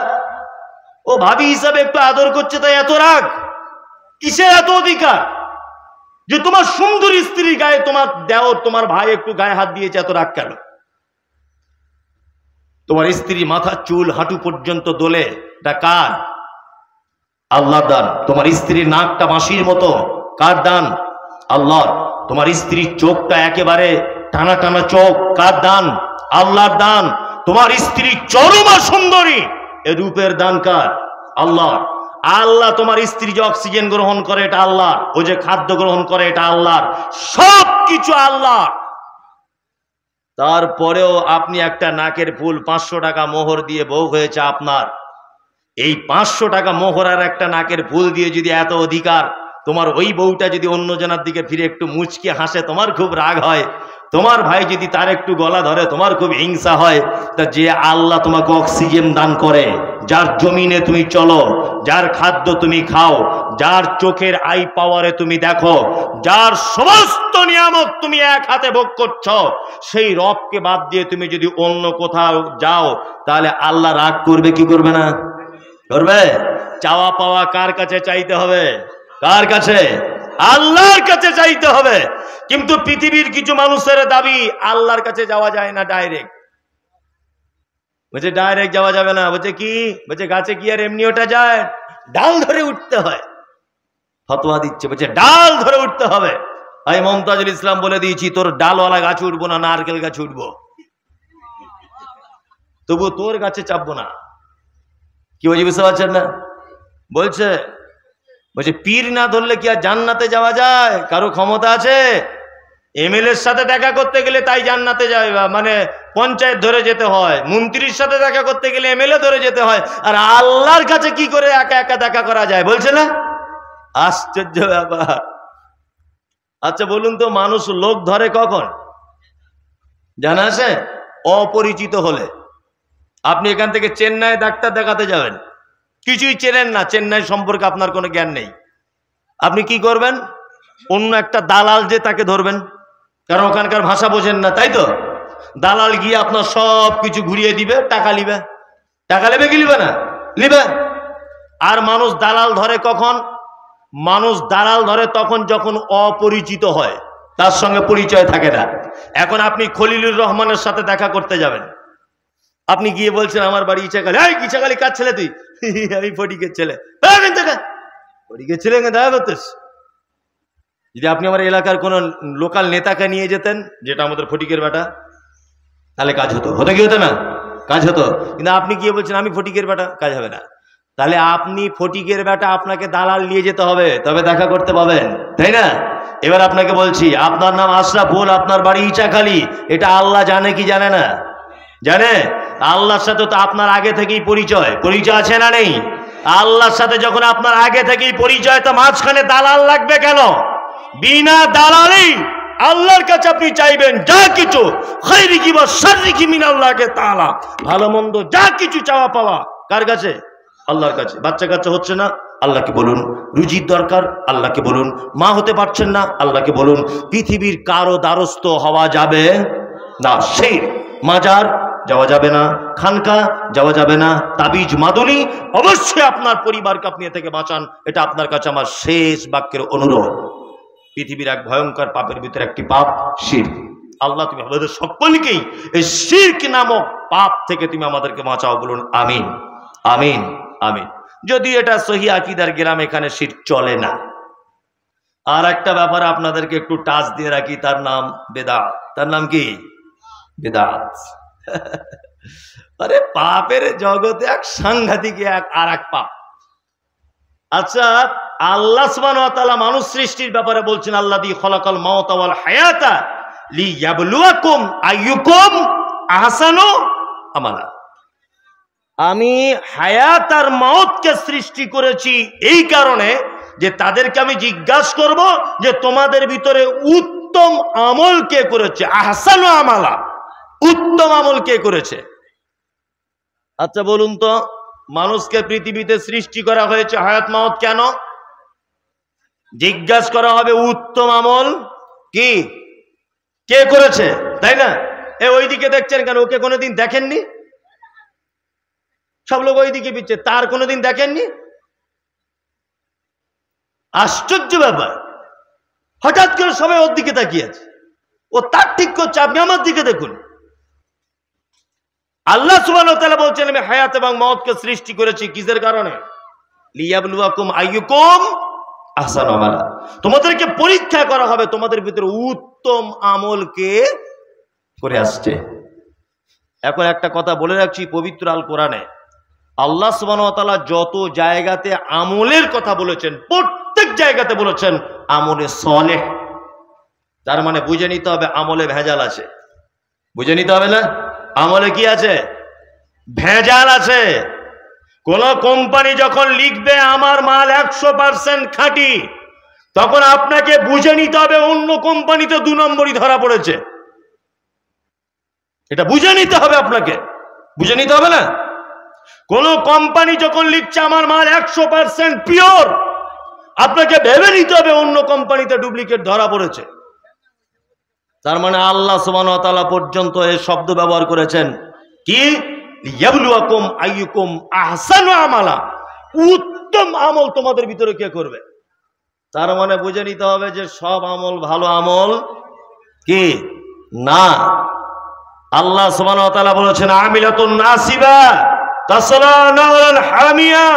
ও ভাবি হিসাবে একটু আদর করছে তাই এত রাগ? কিসের এত অধিকার যে তোমার সুন্দরী স্ত্রীর গায়ে তোমার দেওর, তোমার ভাই একটু গায়ে হাত দিয়েছে, এত রাগ কেন? তোমার স্ত্রী মাথার চুল হাঁটু পর্যন্ত দোলে, এটা কার? আল্লাহর দান। তোমার স্ত্রীর নাকটা বাঁশির মতো, কার দান? আল্লাহর। তোমার স্ত্রীর চোখটা একেবারে টানা টানা চোখ, কার দান? আল্লাহর দান। তোমার স্ত্রী চরমা সুন্দরী, এ রূপের দান কার? আল্লাহর। আল্লাহ তোমার স্ত্রী যে অক্সিজেন গ্রহণ করে, এটা আল্লাহর। ও যে খাদ্য গ্রহণ করে, এটা আল্লাহর। সব কিছু আল্লাহ। তারপরেও আপনি একটা নাকের ফুল 500 টাকা মোহর দিয়ে বউ হয়েছে আপনার। এই 500 টাকা মোহর আর একটা নাকের ফুল দিয়ে যদি এত অধিকার, তোমার ওই বউটা যদি অন্য জনের দিকে ফিরে একটু মুচকে হাসে, তোমার খুব রাগ হয়। তোমার ভাই যদি তার একটু গলা ধরে, তোমার খুব হিংসা হয়। তা যে আল্লাহ তোমাকে অক্সিজেন দান করে, যার জমিনে তুমি চলো, যার খাদ্য তুমি খাও, যার চোখের আই পাওয়ারে তুমি দেখো, যার সমস্ত নিয়ামত তুমি এক হাতে ভোগ করছো, সেই রবকে বাদ দিয়ে তুমি যদি অন্য কোথাও যাও, তাহলে আল্লাহ রাগ করবে কি করবে না? করবে। চাওয়া পাওয়া কার কাছে চাইতে হবে? কার কাছে? আল্লাহর কাছে চাইতে হবে। কিন্তু পৃথিবীর কিছু মানুষের দাবি আল্লাহর কাছে যাওয়া যায় না ডাইরেক্ট। বলছে ডাইরেক্ট যাওয়া যাবে না। বলছে কি? বলছে গাছে কি আর এমনি ওটা যায়? ডাল ধরে উঠতে হয়। ফতোয়া দিচ্ছে, বলছে ডাল ধরে উঠতে হবে। আমি মমতাজুল ইসলাম বলে দিয়েছি, তোর ডালওয়ালা গাছ উঠবো না, নারকেল গাছ উঠবো, তবু তোর গাছে চাপবো না। কি বলছি বুঝতে পারছেন না? বলছে পীর না ধরলে কি আর জান্নাতে যাওয়া যায়? কারো ক্ষমতা আছে? এমএলএর সাথে দেখা করতে গেলে তাই জান্নাতে যায়, মানে পঞ্চায়েত ধরে যেতে হয়। মন্ত্রীর সাথে দেখা করতে গেলে এমএলএ ধরে যেতে হয়। আর আল্লাহর কাছে কি করে একা একা দেখা করা যায়? বলছে না? আশ্চর্য ব্যাপার। আচ্ছা বলুন তো, মানুষ লোক ধরে কখন? জানা আছে? অপরিচিত হলে। আপনি এখান থেকে চেন্নাই ডাক্তার দেখাতে যাবেন, কিছুই চেনেন না, চেন্নাই সম্পর্কে আপনার কোনো জ্ঞান নেই। আপনি কি করবেন? অন্য একটা দালাল যে তাকে ধরবেন, কারণ ওখানকার ভাষা বোঝেন না, তাই তো? দালাল গিয়ে আপনার সব কিছু ঘুরিয়ে দিবে, টাকা লিবে। টাকা নেবে কি লিবে না? লিবে। আর মানুষ দালাল ধরে কখন? মানুষ দালাল ধরে তখন যখন অপরিচিত হয়, তার সঙ্গে পরিচয় থাকে না। এখন আপনি খলিলুর রহমানের সাথে দেখা করতে যাবেন, আপনি গিয়ে বলছেন আমার বাড়ি ইচাখালী। এই ইচাখালী কার ছেলে তুই? আমি ফটিকের ছেলে। ফটিকের ছেলে দেখা করতেস? যদি আপনি আমার এলাকার কোন লোকাল নেতাকে নিয়ে যেতেন, যেটা আমাদের ফটিকের বেটা, তাহলে কাজ হতো। হতো কি হতো না? কাজ হতো। কিন্তু আপনি গিয়ে বলছেন আমি ফটিকের বেটা, কাজ হবে না। তাহলে আপনি ফটিকের বেটা, আপনাকে দালাল নিয়ে যেতে হবে, তবে দেখা করতে পাবেন, তাই না? এবার আপনাকে বলছি, আপনার নাম আশরাফুল, আপনার বাড়ি ইচাখালী, এটা আল্লাহ জানে কি জানে না? জানে। আল্লাহর সাথে তো আপনার আগে থেকেই পরিচয়। পরিচয় আছে না নেই? আল্লাহর সাথে যখন আপনার আগে থেকেই পরিচয়, তো মাঝখানে দালাল লাগবে কেন? বিনা দালালি আল্লাহর কাছে আপনি চাইবেন যা কিছু, খায়রি কি বা শাররি কি মিনাল্লাহি তাআলা, ভালো মন্দ যা কিছু চাওয়া পাওয়া কার কাছে? আল্লাহর কাছে। বাচ্চা কাচ্চা হচ্ছে না, আল্লাহকে বলুন। রুজির দরকার, আল্লাহকে বলুন। মা হতে পারছেন না, আল্লাহকে বলুন। পৃথিবীর কারো দ্বারস্থ হওয়া যাবে না। সেই মাজার যাওয়া যাবে না, খানকা যাওয়া যাবে না, তাবিজ মাদুলি অবশ্যই আপনার পরিবারকে আপনি এ থেকে বাঁচান। এটা আপনার কাছে আমার শেষ বাক্যের অনুরোধ। পৃথিবীর এক ভয়ঙ্কর পাপের ভিতরে একটি পাপ শিরক। আল্লাহ তুমি আমাদের সকলকেই এই শিরক নামক পাপ থেকে তুমি আমাদেরকে বাঁচাও, বলুন আমিন, আমিন, আমিন। যদি এটা সহি আকীদার গ্রাম, এখানে শিরক চলে না। আর একটা ব্যাপার আপনাদেরকে একটু টাচ দিয়ে রাখি, তার নাম বেদাত। তার নাম কি? বেদাত। আরে পাপের জগতে এক সাংঘাতিক আর এক পাপ। আচ্ছা, আল্লাহ সুবহানাহু ওয়া তাআলা মানুষ সৃষ্টির ব্যাপারে বলছেন, আল্লাযী খালাকাল মাউতা ওয়াল হায়াতা লিয়াবলুয়াকুম আইয়ুকুম আহসানু আমালা। আমি হায়াত আর মওতকে সৃষ্টি করেছি এই কারণে যে তাদেরকে আমি জিজ্ঞাসা করব যে তোমাদের ভিতরে উত্তম আমল কে করেছে। আহসানু আমালা, উত্তম আমল কে করেছে? আচ্ছা বলুন তো, মানুষকে পৃথিবীতে সৃষ্টি করা হয়েছে হায়াত মাওত কেন? জিজ্ঞাসা করা হবে উত্তম আমল কি কে করেছে, তাই না? ওইদিকে দেখছেন কেন? ওকে কোনোদিন দেখেননি? সব লোক ওইদিকে পিচ্ছে, তার কোনোদিন দেখেননি? আশ্চর্য ব্যাপার। হঠাৎ করে সবাই ওর দিকে তাকিয়ে আছে, ও তার ঠিক করছে, আপনি আমার দিকে দেখুন। আল্লাহ সুবহানাহু ওয়া তাআলা বলছেন আমি হায়াত এবং মওতকে সৃষ্টি করেছি কিসের কারণে? লিয়াবলুয়াকুম আইয়ুকুম আহসানু আমালা। তোমাদেরকে পরীক্ষা করা হবে তোমাদের ভিতরে উত্তম আমল কে করে আসছে। এখন একটা কথা বলে রাখছি, পবিত্র আল কোরআনে আল্লাহ সুবহানাহু ওয়া তাআলা যত জায়গাতে আমলের কথা বলেছেন, প্রত্যেক জায়গাতে বলেছেন আমলে সালেহ। তার মানে বুঝে নিতে হবে আমলে ভেজাল আছে। বুঝে নিতে হবে না? আমলে কি আছে? ভেজাল আছে। কোন কোম্পানি যখন লিখবে আমার মাল 100% খাঁটি, তখন আপনাকে বুঝে নিতে হবে অন্য কোম্পানিতে 2 নম্বরই ধরা পড়েছে। এটা বুঝে নিতে হবে আপনাকে, বুঝে নিতে হবে না? কোন কোম্পানি যখন লিখছে আমার মাল 100% পিওর, আপনাকে ভেবে নিতে হবে অন্য কোম্পানিতে ডুপ্লিকেট ধরা পড়েছে। তার মানে আল্লাহ সুবহানাহু ওয়া তাআলা পর্যন্ত এই শব্দ ব্যবহার করেছেন কি, লিয়াবলুয়াকুম আইয়ুকুম আহসানু আমালা, উত্তম আমল তোমাদের ভিতরে কে করবে। তার মানে বুঝে নিতে হবে যে সব আমল ভালো আমল কি না। আল্লাহ সুবহানাহু ওয়া তাআলা বলেছেন আমিলাতুন নাসিবা তাসলা নারান হামিয়া,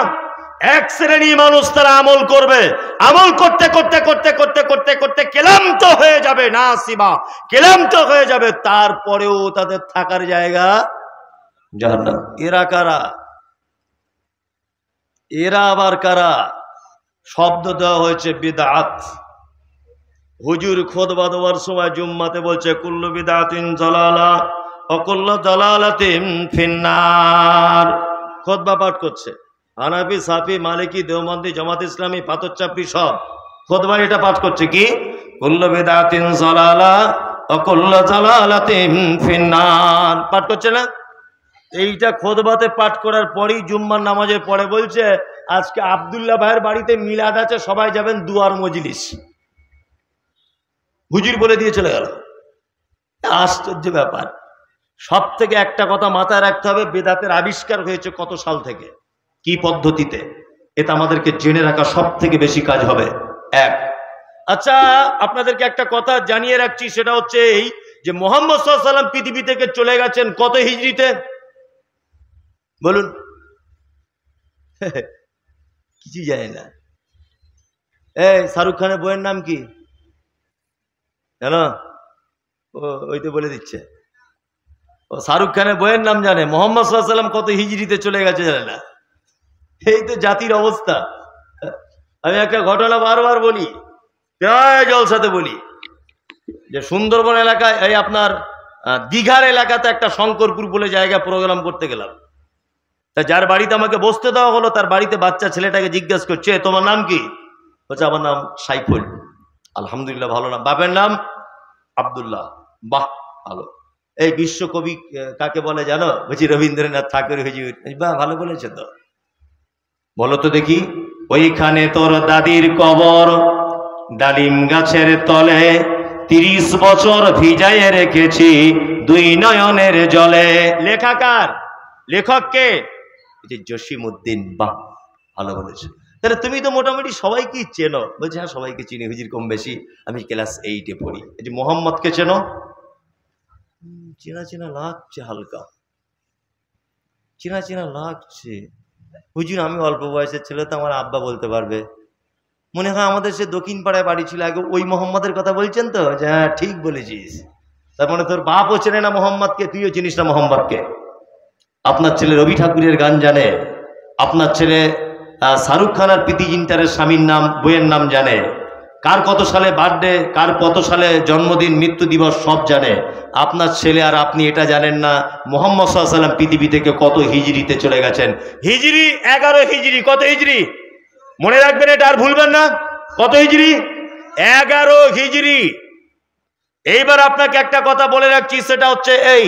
এক শ্রেণী মানুষ তারা আমল করবে, আমল করতে করতে করতে করতে করতে করতে ক্লান্ত হয়ে যাবে, নাসিবা ক্লান্ত হয়ে যাবে, তারপরেও তাদের থাকার জায়গা জাহান্নাম। এরা কারা? এরা আবার কারা? শব্দ দেওয়া হয়েছে বিদআত। হুজুর খুতবা দেওয়ার সময় জুম্মাতে বলছে কুল্লু বিদআতিন জালালা ওয়া কুল্লু জালালাতিন ফিন্নার। খুতবা পাঠ করছে হানাফি, সাফি, মালিকি, দেওবন্দি, জামাত ইসলামী, পাথরচাপড়ি সব খুতবা এটা পাঠ করছে কি, কুল্লু বিদআতিন জালালা ওয়া কুল্লু জালালাতিন ফিন্নার পাঠ করছে না। এইটা খুতবাতে পাঠ করার পরেই জুম্মার নামাজের পরে বলছে আজকে আব্দুল্লাহ ভাইয়ের বাড়িতে মিলাদ আছে, সবাই যাবেন দুয়ার মজলিস। হুজুর বলে দিয়ে চলে গেল। আশ্চর্য ব্যাপার। সব থেকে একটা কথা মাথায় রাখতে হবে, বেদাতের আবিষ্কার হয়েছে কত সাল থেকে, কি পদ্ধতিতে, এটা আমাদেরকে জেনে রাখা সব থেকে বেশি কাজ হবে। এক, আচ্ছা আপনাদেরকে একটা কথা জানিয়ে রাখছি, সেটা হচ্ছে এই যে মুহাম্মদ সাল্লাল্লাহু আলাইহি ওয়াসাল্লাম পৃথিবী থেকে চলে গেছেন কত হিজরিতে বলুন? কিছু জানি না। এই শাহরুখ খানের বইয়ের নাম কি জানো? ওই তো বলে দিচ্ছে, ও শাহরুখ খানের বইয়ের নাম জানে, মুহাম্মদ সাল্লাল্লাহু আলাইহি ওয়াসাল্লাম কত হিজরিতে চলে গেছে জানে না। এই তো জাতির অবস্থা। আমি একটা ঘটনা বারবার বলি, প্রায় জলসাতে বলি, যে সুন্দরবন এলাকায় এই আপনার দীঘার এলাকাতে একটা শঙ্করপুর বলে জায়গা প্রোগ্রাম করতে গেলাম। তা যার বাড়িতে আমাকে বসতে দেওয়া হলো, তার বাড়িতে বাচ্চা ছেলেটাকে জিজ্ঞেস করছে তোমার নাম কি? বলছে আমার নাম সাইফুল। আলহামদুলিল্লাহ, ভালো নাম। বাপের নাম আব্দুল্লাহ। বাহ, ভালো। এই বিশ্বকবি কাকে বলে জানো? বলছি রবীন্দ্রনাথ ঠাকুর হুজুর। বাহ, ভালো বলেছে তো। বলো তো দেখি, ওইখানে তোর দাদির কবর, ডালিম গাছের তলে 30 বছর ভিজায়ে রেখেছি দুই নয়নের জলে। লেখাকার, লেখককে? জসিমউদ্দিন। বাহ, ভালো বলেছে। তাহলে তুমি তো মোটামুটি সবাইকে চেনো। বলছে হ্যাঁ সবাইকে চিনি হুজুর, কম বেশি, আমি ক্লাস 8-এ পড়ি। এই যে মোহাম্মদকে চেনো? চেনা চেনা লাগছে, হালকা চেনা চেনা লাগছে। হুজুর আমি অল্প বয়সের ছেলে, তো আমার আব্বা বলতে পারবে। মনে হয় আমাদের সে দক্ষিণ পাড়ায় বাড়ি ছিল আগে, ওই মোহাম্মদের কথা বলছেন তো? হ্যাঁ ঠিক বলেছিস। তার মানে তোর বাপও চেনে না মোহাম্মদকে, তুইও চিনিস না মোহাম্মদকে। আপনার ছেলে রবি ঠাকুরের গান জানে, আপনার ছেলে শাহরুখ খান আর প্রীতি জিন্টারের স্বামীর নাম, বইয়ের নাম জানে, কার কত সালে বার্থডে, কার কত সালে জন্মদিন, মৃত্যু দিবস সব জানে। আপনার ছেলে আর আপনি এটা জানেন না মুহাম্মদ সাল্লাল্লাহু আলাইহি ওয়াসাল্লাম পৃথিবী থেকে কত হিজরিতে চলে গেছেন। হিজরি 11 হিজরি। কত হিজরি মনে রাখবেন, এটা আর ভুলবেন না। কত হিজরি? 11 হিজরি। এইবার আপনাকে একটা কথা বলে রাখছি, সেটা হচ্ছে এই,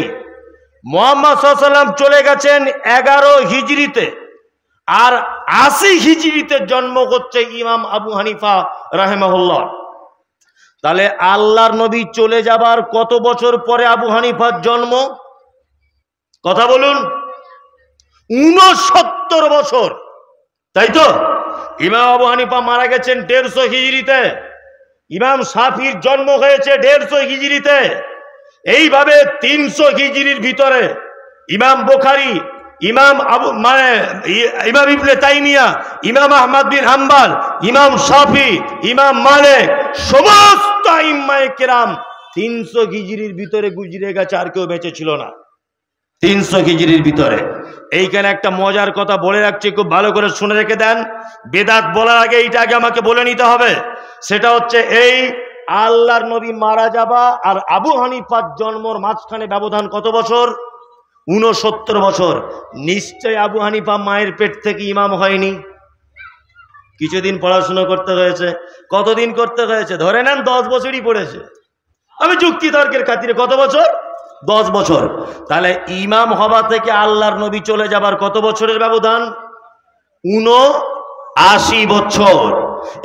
মুহাম্মদ সাল্লাল্লাহু আলাইহি ওয়াসাল্লাম চলে গেছেন 11 হিজরিতে, আর 80 হিজরিতে জন্ম হচ্ছে ইমাম আবু হানিফা রাহিমাহুল্লাহ। তাহলে আল্লাহর নবী চলে যাবার কত বছর পরে আবু হানিফার জন্ম? কথা বলুন। 69 বছর, তাই তো? ইমাম আবু হানিফা মারা গেছেন 150 হিজরিতে, ইমাম শাফির জন্ম হয়েছে 150 হিজরিতে। এইভাবে 300 হিজরির ভিতরে ইমাম বুখারী, ইমাম ইমাম ইবনে তাইমিয়া, ইমাম আহমদ বিন হাম্বল, ইমাম শাফি, ইমাম মালিক, সমস্ত আইম্মায়ে কেরাম 300 হিজরির ভিতরে গুজরে গেছে, আর কেউ বেঁচে ছিল না 300 হিজরির ভিতরে। এইখানে একটা মজার কথা বলে রাখছি, খুব ভালো করে শুনে রেখে দেন। বেদাত বলার আগে এইটা আগে আমাকে বলে নিতে হবে। সেটা হচ্ছে এই, আল্লাহর নবী মারা যাবা আর আবু হানিফার জন্মর মাঝখানে ব্যবধান কত বছর? 69 বছর। নিশ্চয় আবু হানিফা মায়ের পেট থেকে ইমাম হয়নি, কিছুদিন পড়াশোনা করতে হয়েছে। কতদিন করতে হয়েছে? ধরে নেন 10 বছরই পড়েছে। আমি যুক্তি তর্কের খাতিরে কত বছর? 10 বছর। তাহলে ইমাম হওয়া থেকে আল্লাহর নবী চলে যাবার কত বছরের ব্যবধান? 79 বছর।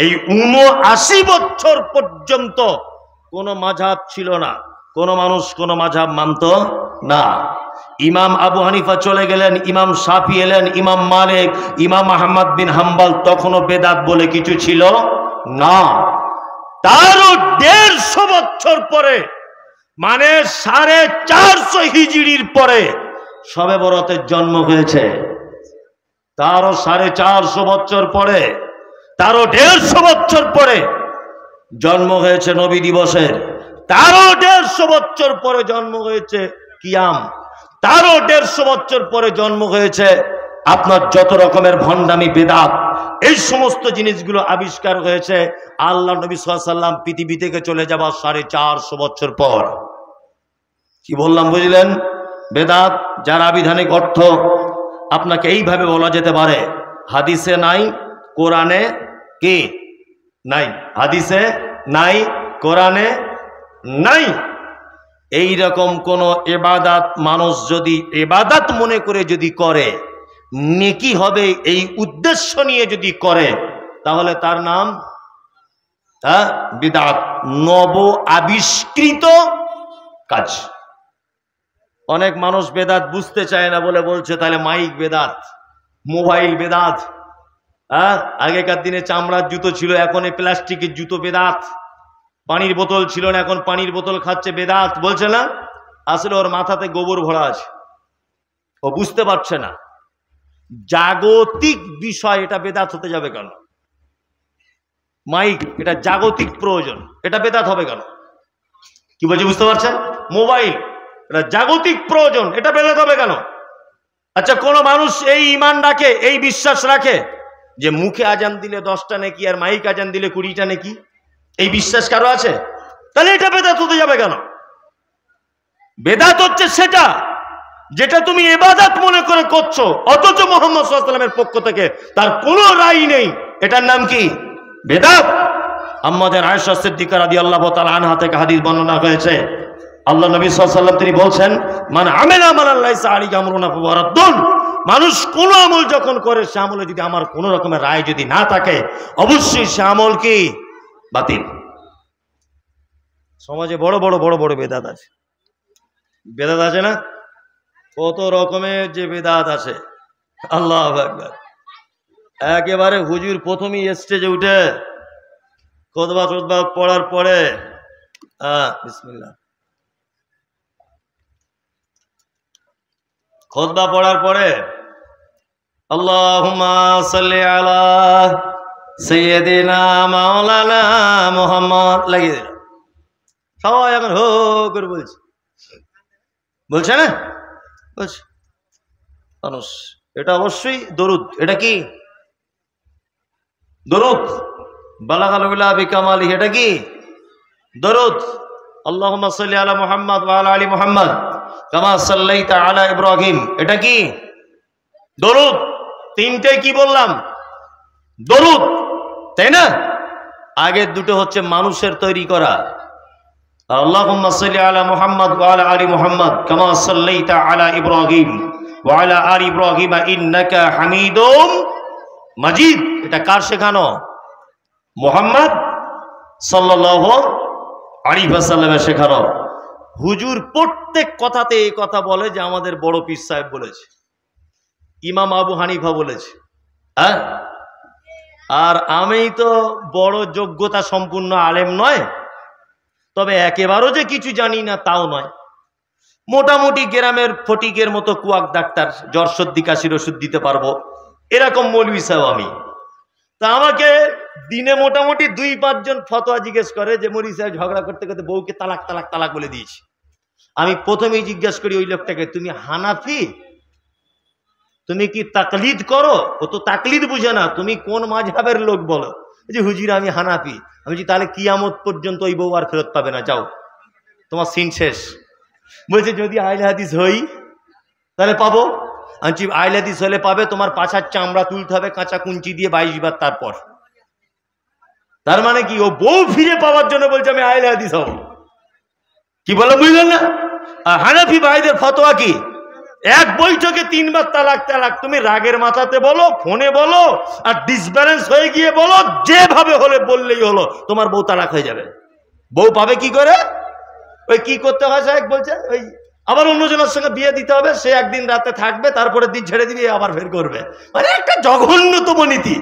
এই ৭৯ বছর পর্যন্ত কোন মাযহাব ছিল না, কোন মানুষ কোন মাযহাব মানত না। ইমাম আবু হানিফা চলে গেলেন, ইমাম শাফি এলেন, ইমাম মালিক, ইমাম আহমদ বিন হাম্বল, তখনও বেদাত বলে কিছু ছিল না। তারও ১৫০ বছর পরে, মানে ৪৫০ হিজরির পরে শবে বরাতের জন্ম হয়েছে। তারও ৪৫০ বছর পরে, তারও ১৫০ বছর পরে জন্ম হয়েছে নবী দিবসের, তারও ১৫০ বছর পরে জন্ম হয়েছে কিয়াম, তারও ১৫০ বছর পরে জন্ম হয়েছে আপনার যত রকমের ভণ্ডামি বেদাত। এই সমস্ত জিনিসগুলো আবিষ্কার হয়েছে আল্লাহ নবী সাল্লাল্লাহু আলাইহি ওয়াসাল্লাম পৃথিবী থেকে চলে যাবার ৪৫০ বছর পর। কি বললাম বুঝলেন? বেদাত যার আবিধানিক অর্থ আপনাকে এইভাবে বলা যেতে পারে, হাদিসে নাই, কোরআনে কি নাই, হাদিসে নাই, কোরআনে নাই। এই রকম কোন ইবাদত মানুষ যদি ইবাদত মনে করে যদি করে, নেকি হবে এই উদ্দেশ্য নিয়ে যদি করে, তাহলে তার নাম বিদআত, নব আবিষ্কৃত কাজ। অনেক মানুষ বেদাত বুঝতে চায় না বলে বলছে তাহলে মাইক বেদাত, মোবাইল বেদাত। আগেকার দিনে চামড়ার জুতো ছিল, এখন এই প্লাস্টিকের জুতো বেদাত। পানির বোতল ছিল না, এখন পানির বোতল খাচ্ছে বেদাত, বলছে না? আসলে ওর মাথাতে গোবর ভরা আছে, ও বুঝতে পারছে না। জাগতিক বিষয়, এটা বেদাত হতে যাবে কেন? মাইক, এটা জাগতিক প্রয়োজন, এটা বেদাত হবে কেন? কি বলছি বুঝতে পারছেন? মোবাইল, এটা জাগতিক প্রয়োজন, এটা বেদাত হবে কেন? আচ্ছা, কোন মানুষ এই ঈমান রাখে, এই বিশ্বাস রাখে যে মুখে আজান দিলে 10টা নেকি আর মাইক আজান দিলে 20টা নেকি, এই বিশ্বাস কারো আছে? তাহলে এটা বেদাত হতে যাবে কেন? বেদাত হচ্ছে সেটা যেটা তুমি ইবাদত মনে করে করছো, অথচ মুহাম্মদ সাল্লাল্লাহু আলাইহি ওয়াসাল্লামের পক্ষ থেকে তার কোনো রায় নেই, এটার নাম কি? বেদাত। আম্মাদের আয়েশা সিদ্দিকা রাদিয়াল্লাহু তাআলা আনহা থেকে হাদিস বর্ণনা হয়েছে, আল্লাহ নবী সাল্লাল্লাহু আলাইহি ওয়াসাল্লাম তিনি বলছেন, মান আমিলা আমালান লাইসা আলাইহি আমরুনা ফাহুয়া রাদ্দুন। মানুষ কোন আমল যখন করে, সে আমলে যদি আমার কোন রকমের রায় যদি না থাকে, অবশ্যই সে আমল কি? বাতিল। সমাজে বড় বড় বড় বড় বেদাত আছে, বেদাত আছে না? কত রকমের যে বেদাত আছে, আল্লাহু আকবার। একেবারে হুজুর প্রথমেই স্টেজে উঠে খুতবা টুতবা পড়ার পরে বিসমিল্লাহ, খুতবা পড়ার পরে আল্লাহুম্মা সাল্লি আলা সাইয়্যিদিনা মাওলানা মুহাম্মদ লাগিয়ে দিল। সবাই এখন হো করে বলছে, বলছে না? বলছে মানুষ, এটা অবশ্যই দরুদ। এটা কি? দরুদ। বালাগাল উলা বিকামালি, এটা কি? দরুদ। আল্লাহুম্মা সাল্লি আলা মুহাম্মদ ওয়া আলা আলি মুহাম্মদ কামা সাল্লাইতা আলা ইব্রাহিম, এটা কি? দরুদ। তিনটে কি বললাম? দরুদ, তাই না? আগের দুটো হচ্ছে মানুষের তৈরি করা। আল্লাহুম্মা সাল্লি আলা মুহাম্মদ ওয়া আলা আলি মুহাম্মদ কামা সাল্লাইতা আলা ইব্রাহিম ওয়া আলা আলি ইব্রাহিম ইন্নাকা হামিদুম মাজিদ। এটা কার শেখানো? মুহাম্মদ সাল্লাল্লাহু আলাইহি ওয়াসাল্লামের শেখানো। হুজুর প্রত্যেক কথাতে এই কথা বলে যে আমাদের বড় পীর সাহেব বলেছে, ইমাম আবু হানিফা বলেছে। আর আমি তো বড় যোগ্যতা সম্পূর্ণ আলেম নয়, তবে একেবারেও যে কিছু জানি না তাও নয়। মোটামুটি গ্রামের ফটিকের মতো কুয়াক ডাক্তার, জ্বর সর্দি কাশির ওষুধ দিতে পারবো, এরকম মৌলবি সাহেব আমি। তা আমাকে দিনে মোটামুটি 2-5 জন ফতোয়া জিজ্ঞেস করে যে মৌলবি সাহেব ঝগড়া করতে করতে বউকে তালাক তালাক তালাক বলে দিয়েছি। আমি প্রথমেই জিজ্ঞাসা করি ওই লোকটাকে, তুমি হানাফি? তুমি কি তাকলিদ করো? ও তো তাকলিদ বুঝে না। তুমি কোন মাযহাবের লোক বলো? যে হুজুর আমি হানাফি। আমি বলছি তাহলে কিয়ামত পর্যন্ত ওই বউ আর ফেরত পাবে না, যাও, তোমার সিন শেষ। বলছে যদি আহলে হাদিস হই তাহলে পাবো। আমি আহলে হাদিস হলে পাবে, তোমার পাছার চামড়া তুলতে হবে কাঁচা কুঞ্চি দিয়ে 22 বার। তারপর তার মানে কি? ও বউ ফিরে পাওয়ার জন্য বলছে আমি আহলে হাদিস হব। কি বলো বুঝলেন না? আর হানাফি ভাইদের ফতোয়া কি? এক বৈঠকে 3 বার তালাক তালাক, তুমি রাগের মাথাতে বলো, ফোনে বলো, আর ডিসব্যালেন্স হয়ে গিয়ে বলো, যেভাবে হলে বললেই হলো, তোমার বউ তালাক হয়ে যাবে। বউ পাবে কি করে? ওই কি করতে হয় সাহেব বলছে, ওই আবার অন্যজনের সঙ্গে বিয়ে দিতে হবে, সে একদিন রাতে থাকবে, তারপরে দিন ছেড়ে দিবে, আবার ফের করবে। মানে একটা জঘন্যতম নীতি।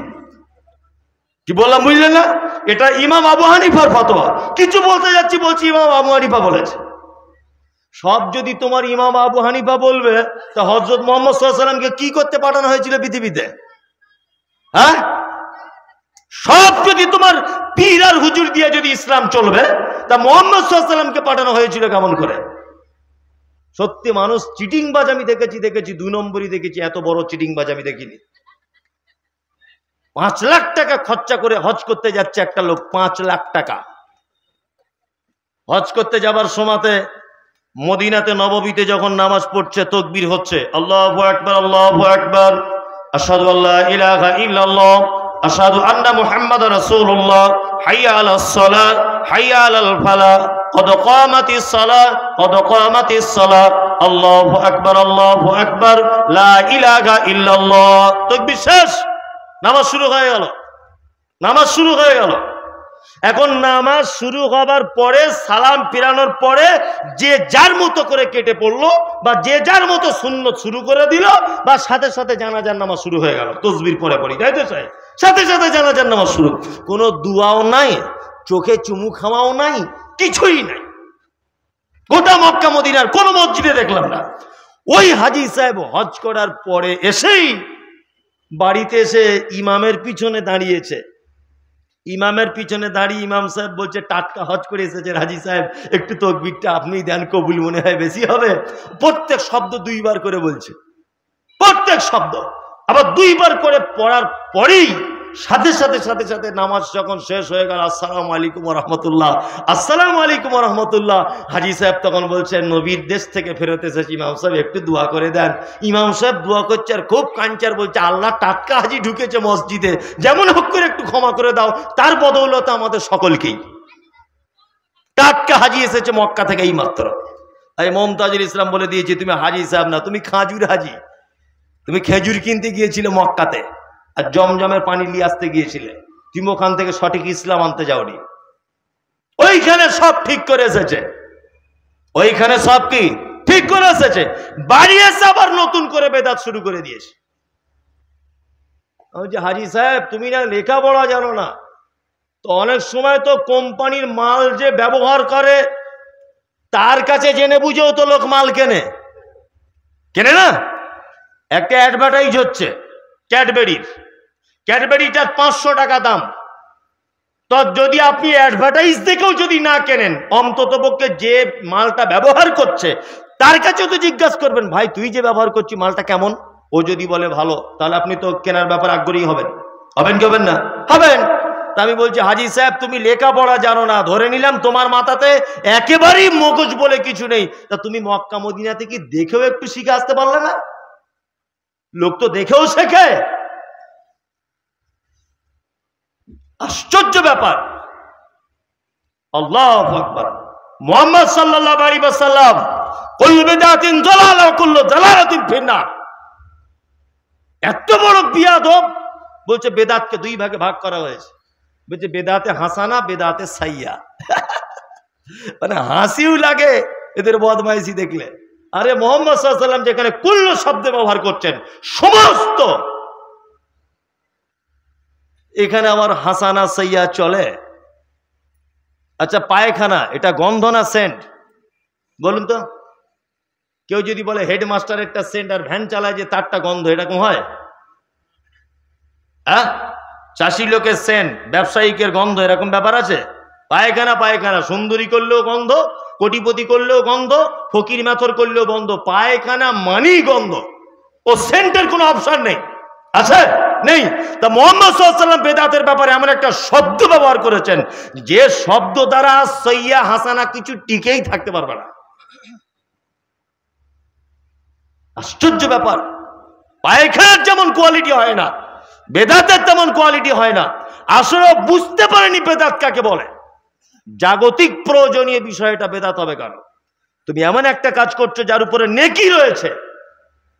কি বললাম বুঝলেন না? এটা ইমাম আবু হানিফার ফতোয়া। কিছু বলতে যাচ্ছি, বলছি ইমাম আবু হানিফা বলেছে। সব যদি তোমার ইমাম আবু হানিফা বলবে, তা হযরত মুহাম্মদ সাল্লাল্লাহু আলাইহি ওয়াসাল্লামকে কি করতে পাঠানো হয়েছিল পৃথিবীতে? হ্যাঁ, সব যদি তোমার পীর আর হুজুর দিয়ে যদি ইসলাম চলবে, তা মুহাম্মদ সাল্লাল্লাহু আলাইহি ওয়াসাল্লামকে পাঠানো হয়েছিল কেমন করে? সত্যি মানুষ চিটিংবাজ আমি দেখেছি 2 নম্বরই দেখেছি, এত বড় চিটিংবাজ আমি দেখিনি। 5 লাখ টাকা খরচা করে হজ করতে যাচ্ছে একটা লোক, 5 লাখ টাকা। হজ করতে যাবার সময়তে মদিনাতে নববীতে যখন নামাজ পড়ছে, তাকবীর হচ্ছে, আল্লাহু আকবার, আল্লাহু আকবার, আশহাদু আল্লা ইলাহা ইল্লাল্লাহ, আশহাদু আন্না মুহাম্মাদার রাসূলুল্লাহ, হাইয়া আলাস সালাত, হাইয়া আলাল ফালাহ, কদ কামাতিস সালাত, কদ কামাতিস সালাত, আল্লাহু আকবার, আল্লাহু আকবার, লা ইলাহা ইল্লাল্লাহ। তাকবীর শেষ, নামাজ শুরু হয়ে গেল। নামাজ শুরু হয়ে গেল। এখন নামাজ শুরু হবার পরে, সালাম ফিরানোর পরে, যে যার মতো করে কেটে পড়লো, বা যে যার মতো সুন্নত শুরু করে দিল, বা সাথে সাথে জানাজার নামাজ শুরু হয়ে গেল। তাসবিহ পরে পড়ি, তাই তো চাই, সাথে সাথে জানাজার নামাজ শুরু। কোনো দুয়াও নাই, চোখে চুমু খাওয়াও নাই, কিছুই নাই। গোটা মক্কা মদিনার কোন মসজিদে দেখলাম না। ওই হাজী সাহেব হজ করার পরে এসেই বাড়িতে এসে ইমামের পিছনে দাঁড়িয়েছে। ইমামের পিছনে দাঁড়িয়ে ইমাম সাহেব বলছে, টাটকা হজ করে এসেছে হাজী সাহেব, একটু তাকবীরটা আপনি দেন, কবুল মনে হয় বেশি হবে। প্রত্যেক শব্দ 2 বার করে বলছে, প্রত্যেক শব্দ। আবার 2 বার করে পড়ার পরেই সাথে সাথে সাথে সাথে নামাজ যখন শেষ হয়ে গেল, আসসালামু আলাইকুম ওয়া রাহমাতুল্লাহ, আসসালামু আলাইকুম ওয়া রাহমাতুল্লাহ। হাজী সাহেব তখন বলছেন, নবীর দেশ থেকে ফেরত এসেছি, ইমাম সাহেব একটু দোয়া করে দেন। ইমাম সাহেব দোয়া করছে আর খুব কাঞ্চার, বলছে, আল্লাহ টাটকা হাজী ঢুকেছে মসজিদে, যেমন হোক করে একটু ক্ষমা করে দাও, তার বদৌলতে আমাদের সকলকেই। টাটকা হাজী এসেছে মক্কা থেকে এই মাত্র। এই মমতাজুল ইসলাম বলে দিয়েছি, তুমি হাজী সাহেব না, তুমি খাজুর হাজী। তুমি খেজুর কিনতে গিয়েছিলে মক্কাতে, আর জমজমের পানি নিয়ে আসতে গিয়েছিলে, তুমি ওখান থেকে সঠিক ইসলাম আনতে যাওনি। ওইখানে সব ঠিক করে এসেছে, ওইখানে সব কি ঠিক করে এসেছে। বাড়ি এসে আবার নতুন করে বেদাত শুরু করে দিয়েছে। যে হাজী সাহেব, তুমি না লেখাপড়া জানো না, তো অনেক সময় তো কোম্পানির মাল যে ব্যবহার করে, তার কাছে জেনে বুঝেও তো লোক মাল কেনে না। একটা অ্যাডভার্টাইজ হচ্ছে ক্যাডবেরিটার 500 টাকা দাম। তো যদি আপনি অ্যাডভার্টাইজ দেখেও যদি না কেনেন, অন্তত পক্ষে যে মালটা ব্যবহার করছে তার কাছেও তো জিজ্ঞাসা করবেন, ভাই তুই যে ব্যবহার করছিস মালটা কেমন? ও যদি বলে ভালো, তাহলে আপনি তো কেনার ব্যাপারে আগ্রহী হবেন কি হবেন না? হবেন। তা আমি বলছি, হাজী সাহেব তুমি লেখাপড়া জানো না, ধরে নিলাম তোমার মাথাতে একেবারেই মগজ বলে কিছু নেই, তা তুমি মক্কা মদিনাতে কি দেখেও একটু শিখে আসতে পারলে না? লোক তো দেখেও শেখে। আশ্চর্য ব্যাপার। আল্লাহু আকবার। মুহাম্মদ সাল্লাল্লাহু আলাইহি ওয়াসাল্লাম, কুল্লু বিদআতিন দালালা ওয়া কুল্লু দালালাতিন ফিন্নার। এত বড় বিয়াদব, বলছে বেদাতকে 2 ভাগে ভাগ করা হয়েছে। বলছে বেদাতে হাসানা, বেদাতে সাইয়া। মানে হাসিও লাগে এদের বদমাইশি দেখলে। আরে মুহাম্মদ সাল্লাল্লাহু আলাইহি ওয়াসাল্লাম যেখানে কুল্লু শব্দ ব্যবহার করছেন, সমস্ত, এখানে আমার হাসানা সাইয়া চলে? আচ্ছা, পায়খানা এটা গন্ধ না সেন্ট? বলুন তো। কেউ যদি বলে হেডমাস্টার একটা সেন্ট, আর ভ্যান চালায় যে তারটা গন্ধ, এরকম হয়? হ্যাঁ, চাষি লোকের সেন্ট, ব্যবসায়িকের গন্ধ, এরকম ব্যাপার আছে? পায়খানা সুন্দরী করলেও গন্ধ, কোটিপতি করলেও গন্ধ, ফকির মাথর করলেও গন্ধ। পায়খানা মানেই গন্ধ, ও সেন্টের কোনো অপশন নেই। আছে? নেই। তা মুহাম্মদ সাল্লাল্লাহু আলাইহি ওয়াসাল্লাম বেদাতের ব্যাপারে এমন একটা শব্দ ব্যবহার করেছেন, যে শব্দ দ্বারা সাইয়া হাসানা কিছু টিকেই থাকতে পারবে না। আশ্চর্য ব্যাপার। পায়খানার যেমন কোয়ালিটি হয় না, বেদাতের তেমন কোয়ালিটি হয় না। আসলে বুঝতে পারেনি বেদাত কাকে বলে। জাগতিক প্রয়োজনীয় বিষয়টা বেদাত হবে কেন? তুমি এমন একটা কাজ করছো যার উপরে নেকি রয়েছে,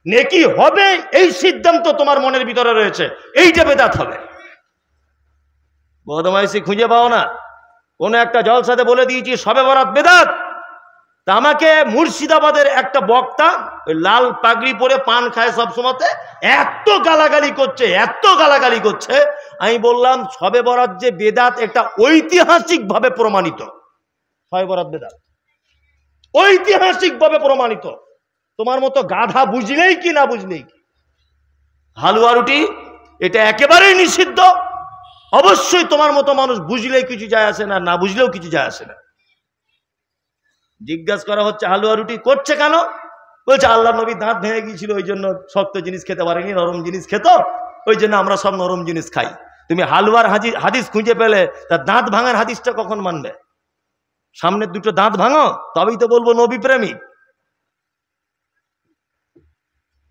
নেকি হবে এই সিদ্ধান্ত তোমার মনের ভিতরে রয়েছে, এইটা বেদাত হবে। বদমাইশি খুঁজে পাও না? কোন একটা জলসাতে বলে দিয়েছি শবে বরাত বেদাত। তা আমাকে মুর্শিদাবাদের একটা বক্তা ওই লাল পাগড়ি পরে পান খায় সব সময়তে, এত গালাগালি করছে, এত গালাগালি করছে। আমি বললাম শবে বরাত যে বেদাত একটা ঐতিহাসিক ভাবে প্রমাণিত। শবে বরাত বেদাত ঐতিহাসিক ভাবে প্রমাণিত। তোমার মতো গাধা বুঝলেই কি না বুঝলেই কি। হালুয়া রুটি এটা একেবারেই নিষিদ্ধ। অবশ্যই তোমার মতো মানুষ বুঝলেই কিছু যায় আসে না, না বুঝলেও কিছু যায় আসে না। জিজ্ঞাসা করা হচ্ছে হালুয়া রুটি করছে কেন? বলছে আল্লাহ নবী দাঁত ভেঙে গিয়েছিল, ওই জন্য শক্ত জিনিস খেতে পারেনি, নরম জিনিস খেত, ওই জন্য আমরা সব নরম জিনিস খাই। তুমি হালুয়ার হাদিস খুঁজে পেলে তার দাঁত ভাঙার হাদিসটা কখন মানবে? সামনের দুটো দাঁত ভাঙো, তবেই তো বলবো নবী প্রেমিক।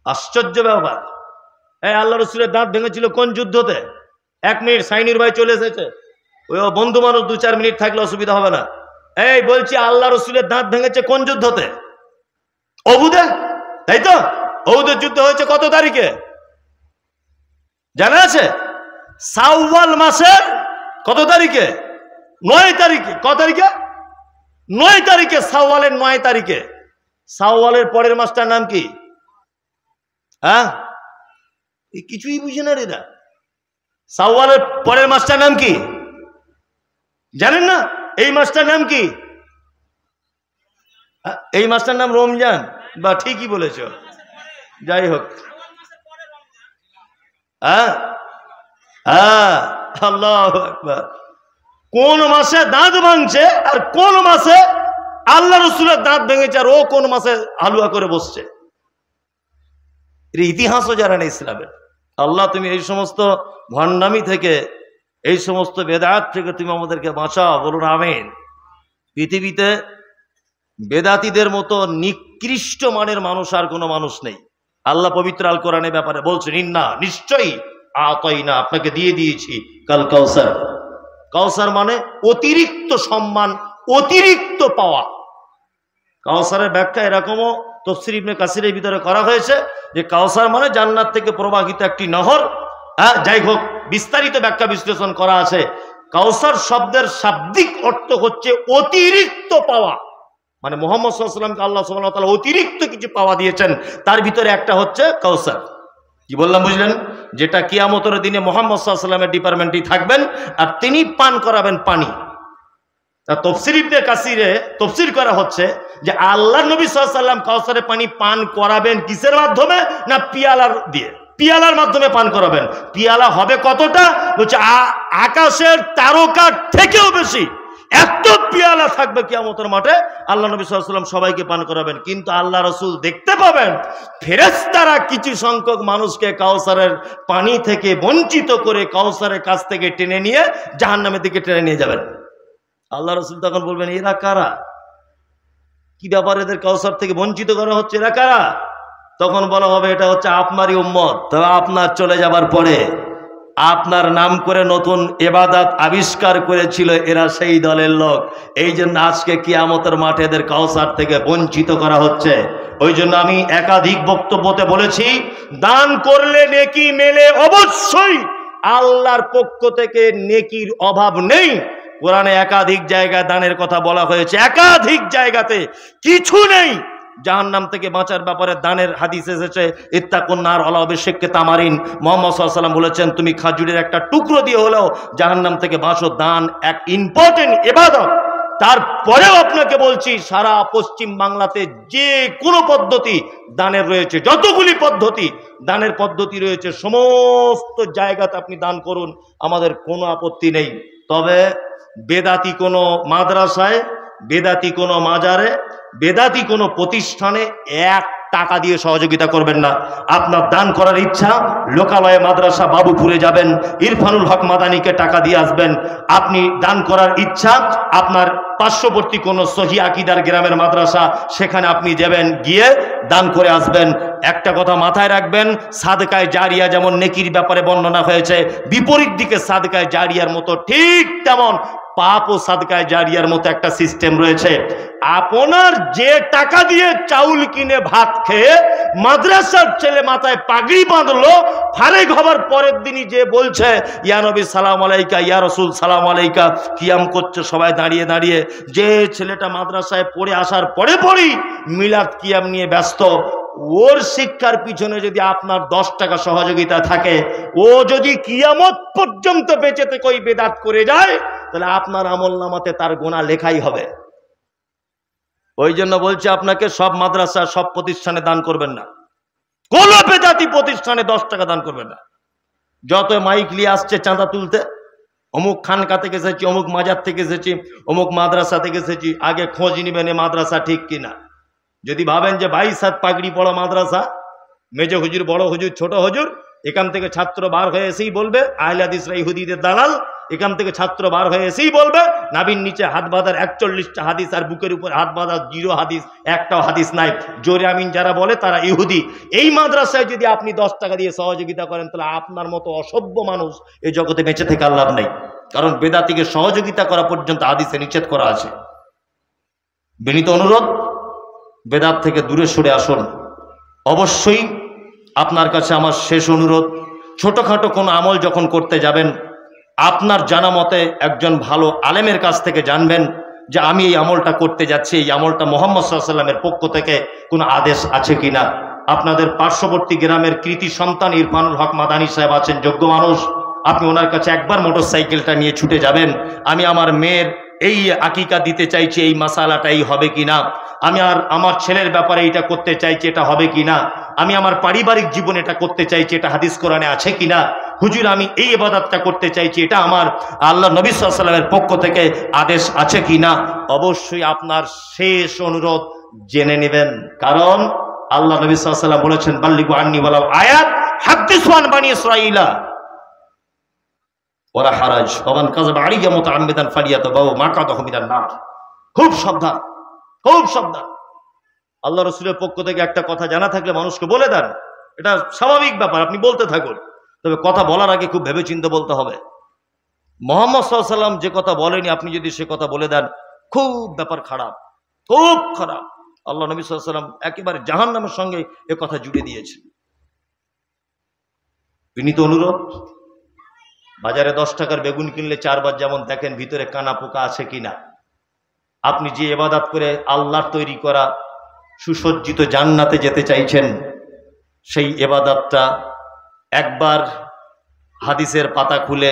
আশ্চর্য ব্যাপার। এই আল্লাহ রসুলের দাঁত ভেঙেছিল কোন যুদ্ধতে? 1 মিনিট, সাইনির ভাই চলে এসেছে। ওই বন্ধু মানুষ 2-4 মিনিট থাকলে অসুবিধা হবে না। এই বলছি আল্লাহ রসুলের দাঁত ভেঙেছে কোন যুদ্ধতে? অহুদে, তাই তো? অহুদের যুদ্ধ হয়েছে কত তারিখে জানা আছে? শাওয়াল মাসের কত তারিখে? 9 তারিখে। কত তারিখে? 9 তারিখে। শাওয়ালের 9 তারিখে। শাওয়ালের পরের মাসটার নাম কি? হ্যাঁ, কিছুই বুঝে না রেরা। শাওয়ালের পরের মাসটার নাম কি জানেন না? এই মাসটার নাম কি? এই মাসটার নাম রমজান। বা ঠিকই বলেছ, যাই হোক। হ্যাঁ হ্যাঁ, আল্লাহু আকবার। কোন মাসে দাঁত ভাঙছে আর কোন মাসে আল্লাহ রসুলের দাঁত ভেঙেছে, আর ও কোন মাসে হালুয়া করে বসছে। এর ইতিহাসও জানে না ইসলামের। আল্লাহ তুমি এই সমস্ত ভণ্ডামি থেকে, এই সমস্ত বেদাত থেকে তুমি আমাদেরকে বাঁচাও, বলুন আমিন। পৃথিবীতে বেদাতীদের মতো নিকৃষ্ট মানের মানুষ আর কোনো মানুষ নেই। আল্লাহ পবিত্র আল কোরআনের ব্যাপারে বলছেন, ইন্না নিশ্চয়ই আতাইনা আপনাকে দিয়ে দিয়েছি কাল কাউসার। কাউসার মানে অতিরিক্ত সম্মান, অতিরিক্ত পাওয়া। কাউসারের ব্যাখ্যা এরকমও তাফসীর ইবনে কাসিরের ভিতরে করা হয়েছে যে কাউসার মানে জান্নাত থেকে প্রবাহিত একটি নহর। হ্যাঁ, যাই হোক, বিস্তারিত ব্যাখ্যা বিশ্লেষণ করা আছে। কাউসার শব্দের শাব্দিক অর্থ হচ্ছে অতিরিক্ত পাওয়া। মানে মুহাম্মদ সাল্লাল্লাহু আলাইহি ওয়াসাল্লামকে আল্লাহ সুবহানাহু ওয়া তাআলা অতিরিক্ত কিছু পাওয়া দিয়েছেন, তার ভিতরে একটা হচ্ছে কাউসার। কি বললাম বুঝলেন? যেটা কিয়ামতের দিনে মুহাম্মদ সাল্লাল্লাহু আলাইহি ওয়াসাল্লামের ডিপার্টমেন্টেই থাকবেন, আর তিনি পান করাবেন পানি। তাফসীর ইবনে কাসিরে তাফসীর করা হচ্ছে যে আল্লাহ নবী সাল্লাল্লাহু আলাইহি ওয়াসাল্লাম কাউসারের পানি পান করাবেন কিসের মাধ্যমে? না পিয়ালার দিয়ে, পিয়ালার মাধ্যমে পান করাবেন। পিয়ালা হবে কতটা? বলছে আকাশের তারকার থেকেও বেশি। এত পিয়ালা থাকবে কিয়ামতের মাঠে, আল্লাহ নবী সাল্লাল্লাহু আলাইহি ওয়াসাল্লাম সবাইকে পান করাবেন। কিন্তু আল্লাহ রাসূল দেখতে পাবেন ফেরেশতারা কিছু সংখ্যক মানুষকে কাউসারের পানি থেকে বঞ্চিত করে কাউসারের কাছ থেকে টেনে নিয়ে জাহান্নামের দিকে টেনে নিয়ে যাবেন। আল্লাহ রাসূল তখন বলবেন, এরা কারা? কি ব্যাপার, এদের কাউসার থেকে বঞ্চিত করা হচ্ছে, এরা কারা? তখন বলা হবে, এটা হচ্ছে আপনারই উম্মত। তবে আপনার চলে যাবার পরে আপনার নাম করে নতুন ইবাদত আবিষ্কার করেছিল, এরা সেই দলের লোক। এই জন্য আজকে কিয়ামতের মাঠে এদের কাউসার থেকে বঞ্চিত করা হচ্ছে। ওই জন্য আমি একাধিক বক্তব্যতে বলেছি, দান করলে নেকি মেলে অবশ্যই। আল্লাহর পক্ষ থেকে নেকির অভাব নেই। কোরআনে একাধিক জায়গায় দানের কথা বলা হয়েছে, একাধিক জায়গাতে কিছু নেই। জাহান্নাম থেকে বাঁচার ব্যাপারে দানের হাদিস এসেছে, ইত্তাকুন নার আলা বিশিক্কি তামারিন। মুহাম্মদ সাল্লাল্লাহু আলাইহি ওয়াসাল্লাম বলেছেন, তুমি খাজুরের একটা টুকরো দিয়ে হলেও জাহান্নাম থেকে বাঁচো। দান এক ইম্পর্টেন্ট ইবাদত। তারপরেও আপনাকে বলছি, সারা পশ্চিম বাংলাতে যে কোনো পদ্ধতি দানের রয়েছে, যতগুলি পদ্ধতি দানের পদ্ধতি রয়েছে, সমস্ত জায়গাতে আপনি দান করুন, আমাদের কোনো আপত্তি নেই। তবে বেদাতি কোনো মাদ্রাসায়, বেদাতি কোনো মাজারে, বেদাতি কোনো প্রতিষ্ঠানে 1 টাকা দিয়ে সহযোগিতা করবেন না। আপনার দান করার ইচ্ছা, লোকালয়ে মাদ্রাসা বাবুপুরে যাবেন, ইরফানুল হক মাদানিকে টাকা দিয়ে আসবেন। আপনি দান করার ইচ্ছা, আপনার পার্শ্ববর্তী কোনো সহি আকিদার গ্রামের মাদ্রাসা, সেখানে আপনি যাবেন, গিয়ে দান করে আসবেন। একটা কথা মাথায় রাখবেন, সাদকায়ে জারিয়া যেমন নেকির ব্যাপারে বর্ণনা হয়েছে, বিপরীত দিকে সাদকায়ে জারিয়ার মতো ঠিক তেমন পাপ ও সাদকায়ে জারিয়ার মতো একটা সিস্টেম রয়েছে। আপনার যে টাকা দিয়ে চাউল কিনে ভাত খেয়ে মাদ্রাসার ছেলে মাথায় পাগড়ি বাঁধলো, ফারেক হবার পরের দিনই যে বলছে ইয়া নবী সালাম আলাইকা, ইয়া রাসূল সালাম আলাইকা, কিয়াম করছে সবাই দাঁড়িয়ে দাঁড়িয়ে, যে ছেলেটা মাদ্রাসায় পড়ে আসার পরেই মিলাদ কিয়াম নিয়ে ব্যস্ত, ওর শিক্ষার পিছনে যদি আপনার 10 টাকা সহযোগিতা থাকে, ও যদি কিয়ামত পর্যন্ত বেঁচে থেকে ওই বেদাত করে যায়, তাহলে আপনার আমলনামাতে তার গুনাহ লেখাই হবে। ওই জন্য বলছে আপনাকে সব মাদ্রাসা সব প্রতিষ্ঠানে দান করবেন না, কোন বেদাতি প্রতিষ্ঠানে 10 টাকা দান করবেন না। যত মাইক নিয়ে আসছে চাঁদা তুলতে, অমুক খানকা থেকে এসেছি, অমুক মাজার থেকে এসেছি, অমুক মাদ্রাসা থেকে এসেছি, আগে খোঁজ নিবেন এ মাদ্রাসা ঠিক কিনা। যদি ভাবেন যে 22 হাত পাগড়ি পড়া মাদ্রাসা, মেজ হুজুর, বড় হুজুর, ছোট হুজুর, এখান থেকে ছাত্র বার হয়ে এসেই বলবে আহলে হাদিসরা ইহুদিদের দালাল, এখান থেকে ছাত্র বার হয়ে এসেই বলবে নাবির নিচে হাত বাঁধার 41টা হাদিস আর বুকের উপর হাত বাঁধার 0 হাদিস, একটাও হাদিস নাই। জোরে আমিন যারা বলে তারা ইহুদি। এই মাদ্রাসায় যদি আপনি 10 টাকা দিয়ে সহযোগিতা করেন, তাহলে আপনার মতো অসভ্য মানুষ এই জগতে বেঁচে থেকে আর লাভ নেই। কারণ বেদাতিকে সহযোগিতা করা পর্যন্ত হাদিসে নিষেধ করা আছে। বিনীত অনুরোধ, বেদাত থেকে দূরে সরে আসুন। অবশ্যই আপনার কাছে আমার শেষ অনুরোধ, ছোটখাটো কোনো আমল যখন করতে যাবেন, আপনার জানা মতে একজন ভালো আলেমের কাছ থেকে জানবেন যে আমি এই আমলটা করতে যাচ্ছি, এই আমলটা মুহাম্মদ সাল্লাল্লাহু আলাইহি ওয়াসাল্লামের পক্ষ থেকে কোনো আদেশ আছে কিনা। আপনাদের পার্শ্ববর্তী গ্রামের কৃতি সন্তান ইরফানুল হক মাদানী সাহেব আছেন, যোগ্য মানুষ, আপনি ওনার কাছে একবার মোটরসাইকেলটা নিয়ে ছুটে যাবেন, আমি আমার মেয়ের এই আকিকা দিতে চাইছি, এই মাসালাটা এই হবে কিনা, আমি আর আমার ছেলের ব্যাপারে এটা করতে চাইছি, এটা হবে কিনা, আমি আমার পারিবারিক জীবন এটা করতে চাইছি, এটা হাদিস কোরআনে আছে কিনা, হুজুর আমি এই ইবাদতটা করতে চাইছি, এটা আমার আল্লাহ নবী সাল্লাল্লাহু আলাইহি ওয়াসাল্লামের পক্ষ থেকে আদেশ আছে কিনা। অবশ্যই আপনার শেষ অনুরোধ জেনে নেবেন, কারণ আল্লাহ নবী সাল্লাল্লাহু আলাইহি ওয়াসাল্লাম বলেছেন বাল্লিগু আন্নি ওয়ালাউ আয়াত হাদিসু আন বানি ইসরাঈলা ওয়ালা হারাজ ওয়ামান কাযাবা আলাইয়া মুতাআম্মিদান ফালিয়াতাবাউ মাকাদাহু মিনান নার। খুব সাবধান, খুব সাবধান। আল্লাহ রাসূলের পক্ষ থেকে একটা কথা জানা থাকলে মানুষকে বলে দেন, এটা স্বাভাবিক ব্যাপার, আপনি বলতে থাকুন, তবে কথা বলার আগে খুব ভেবেচিন্তে বলতে হবে। মুহাম্মদ সাল্লাল্লাহু আলাইহি ওয়াসাল্লাম যে কথা বলেনি, আপনি যদি সে কথা বলে দেন, খুব ব্যাপার খারাপ, খুব খারাপ। আল্লাহ নবী সাল্লাল্লাহু আলাইহি ওয়াসাল্লাম একেবারে জাহান্নামের সঙ্গে এ কথা জুড়ে দিয়েছেন। বিনীত অনুরোধ, বাজারে 10 টাকার বেগুন কিনলে 4 বার যেমন দেখেন ভিতরে কানা পোকা আছে কিনা। আপনি যে ইবাদত করে আল্লাহর তৈরি করা সুসজ্জিত জান্নাতে যেতে চাইছেন, সেই ইবাদতটা একবার হাদিসের পাতা খুলে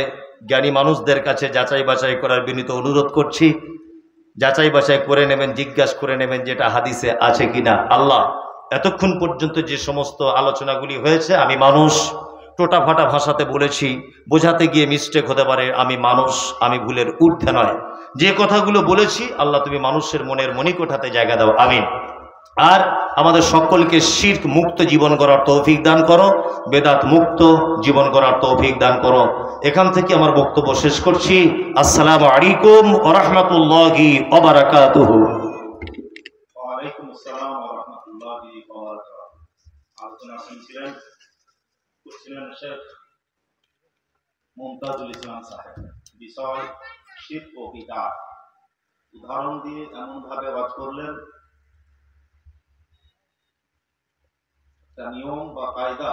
জ্ঞানী মানুষদের কাছে যাচাই বাছাই করার বিনীত অনুরোধ করছি। যাচাই বাছাই করে নেবেন, জিজ্ঞাসা করে নেবেন যে এটা হাদিসে আছে কিনা। আল্লাহ, এতক্ষণ পর্যন্ত যে সমস্ত আলোচনাগুলি হয়েছে, আমি মানুষ, টোটা ফাটা ভাষাতে বলেছি, বোঝাতে গিয়ে মিস্টেক হতে পারে, আমি মানুষ, আমি ভুলের ঊর্ধ্বে নয়। যে কথাগুলো বলেছি আল্লাহ তুমি মানুষের মনের মণিকোঠাতে জায়গা দাও, আমিন। আর আমাদের সকলকে শিরক মুক্ত জীবন করার তৌফিক দান করো, বেদাত মুক্ত জীবন করার তৌফিক দান করো। এখান থেকে আমার বক্তব্য শেষ করছি। আসসালামু আলাইকুম ওয়া রাহমাতুল্লাহি ওয়া বারাকাতুহু। ওয়া আলাইকুম আসসালাম ওয়া রাহমাতুল্লাহি ওয়া বারাকাতুহু। আলোচনা শুনছিলেন শেখ মুমতাজুল ইসলাম সাহেব। বিষয় শিরক ও বিদআত। উদাহরণ দিয়ে এমন ভাবে ওয়াজ করলেন, একটা নিয়ম বা কায়দা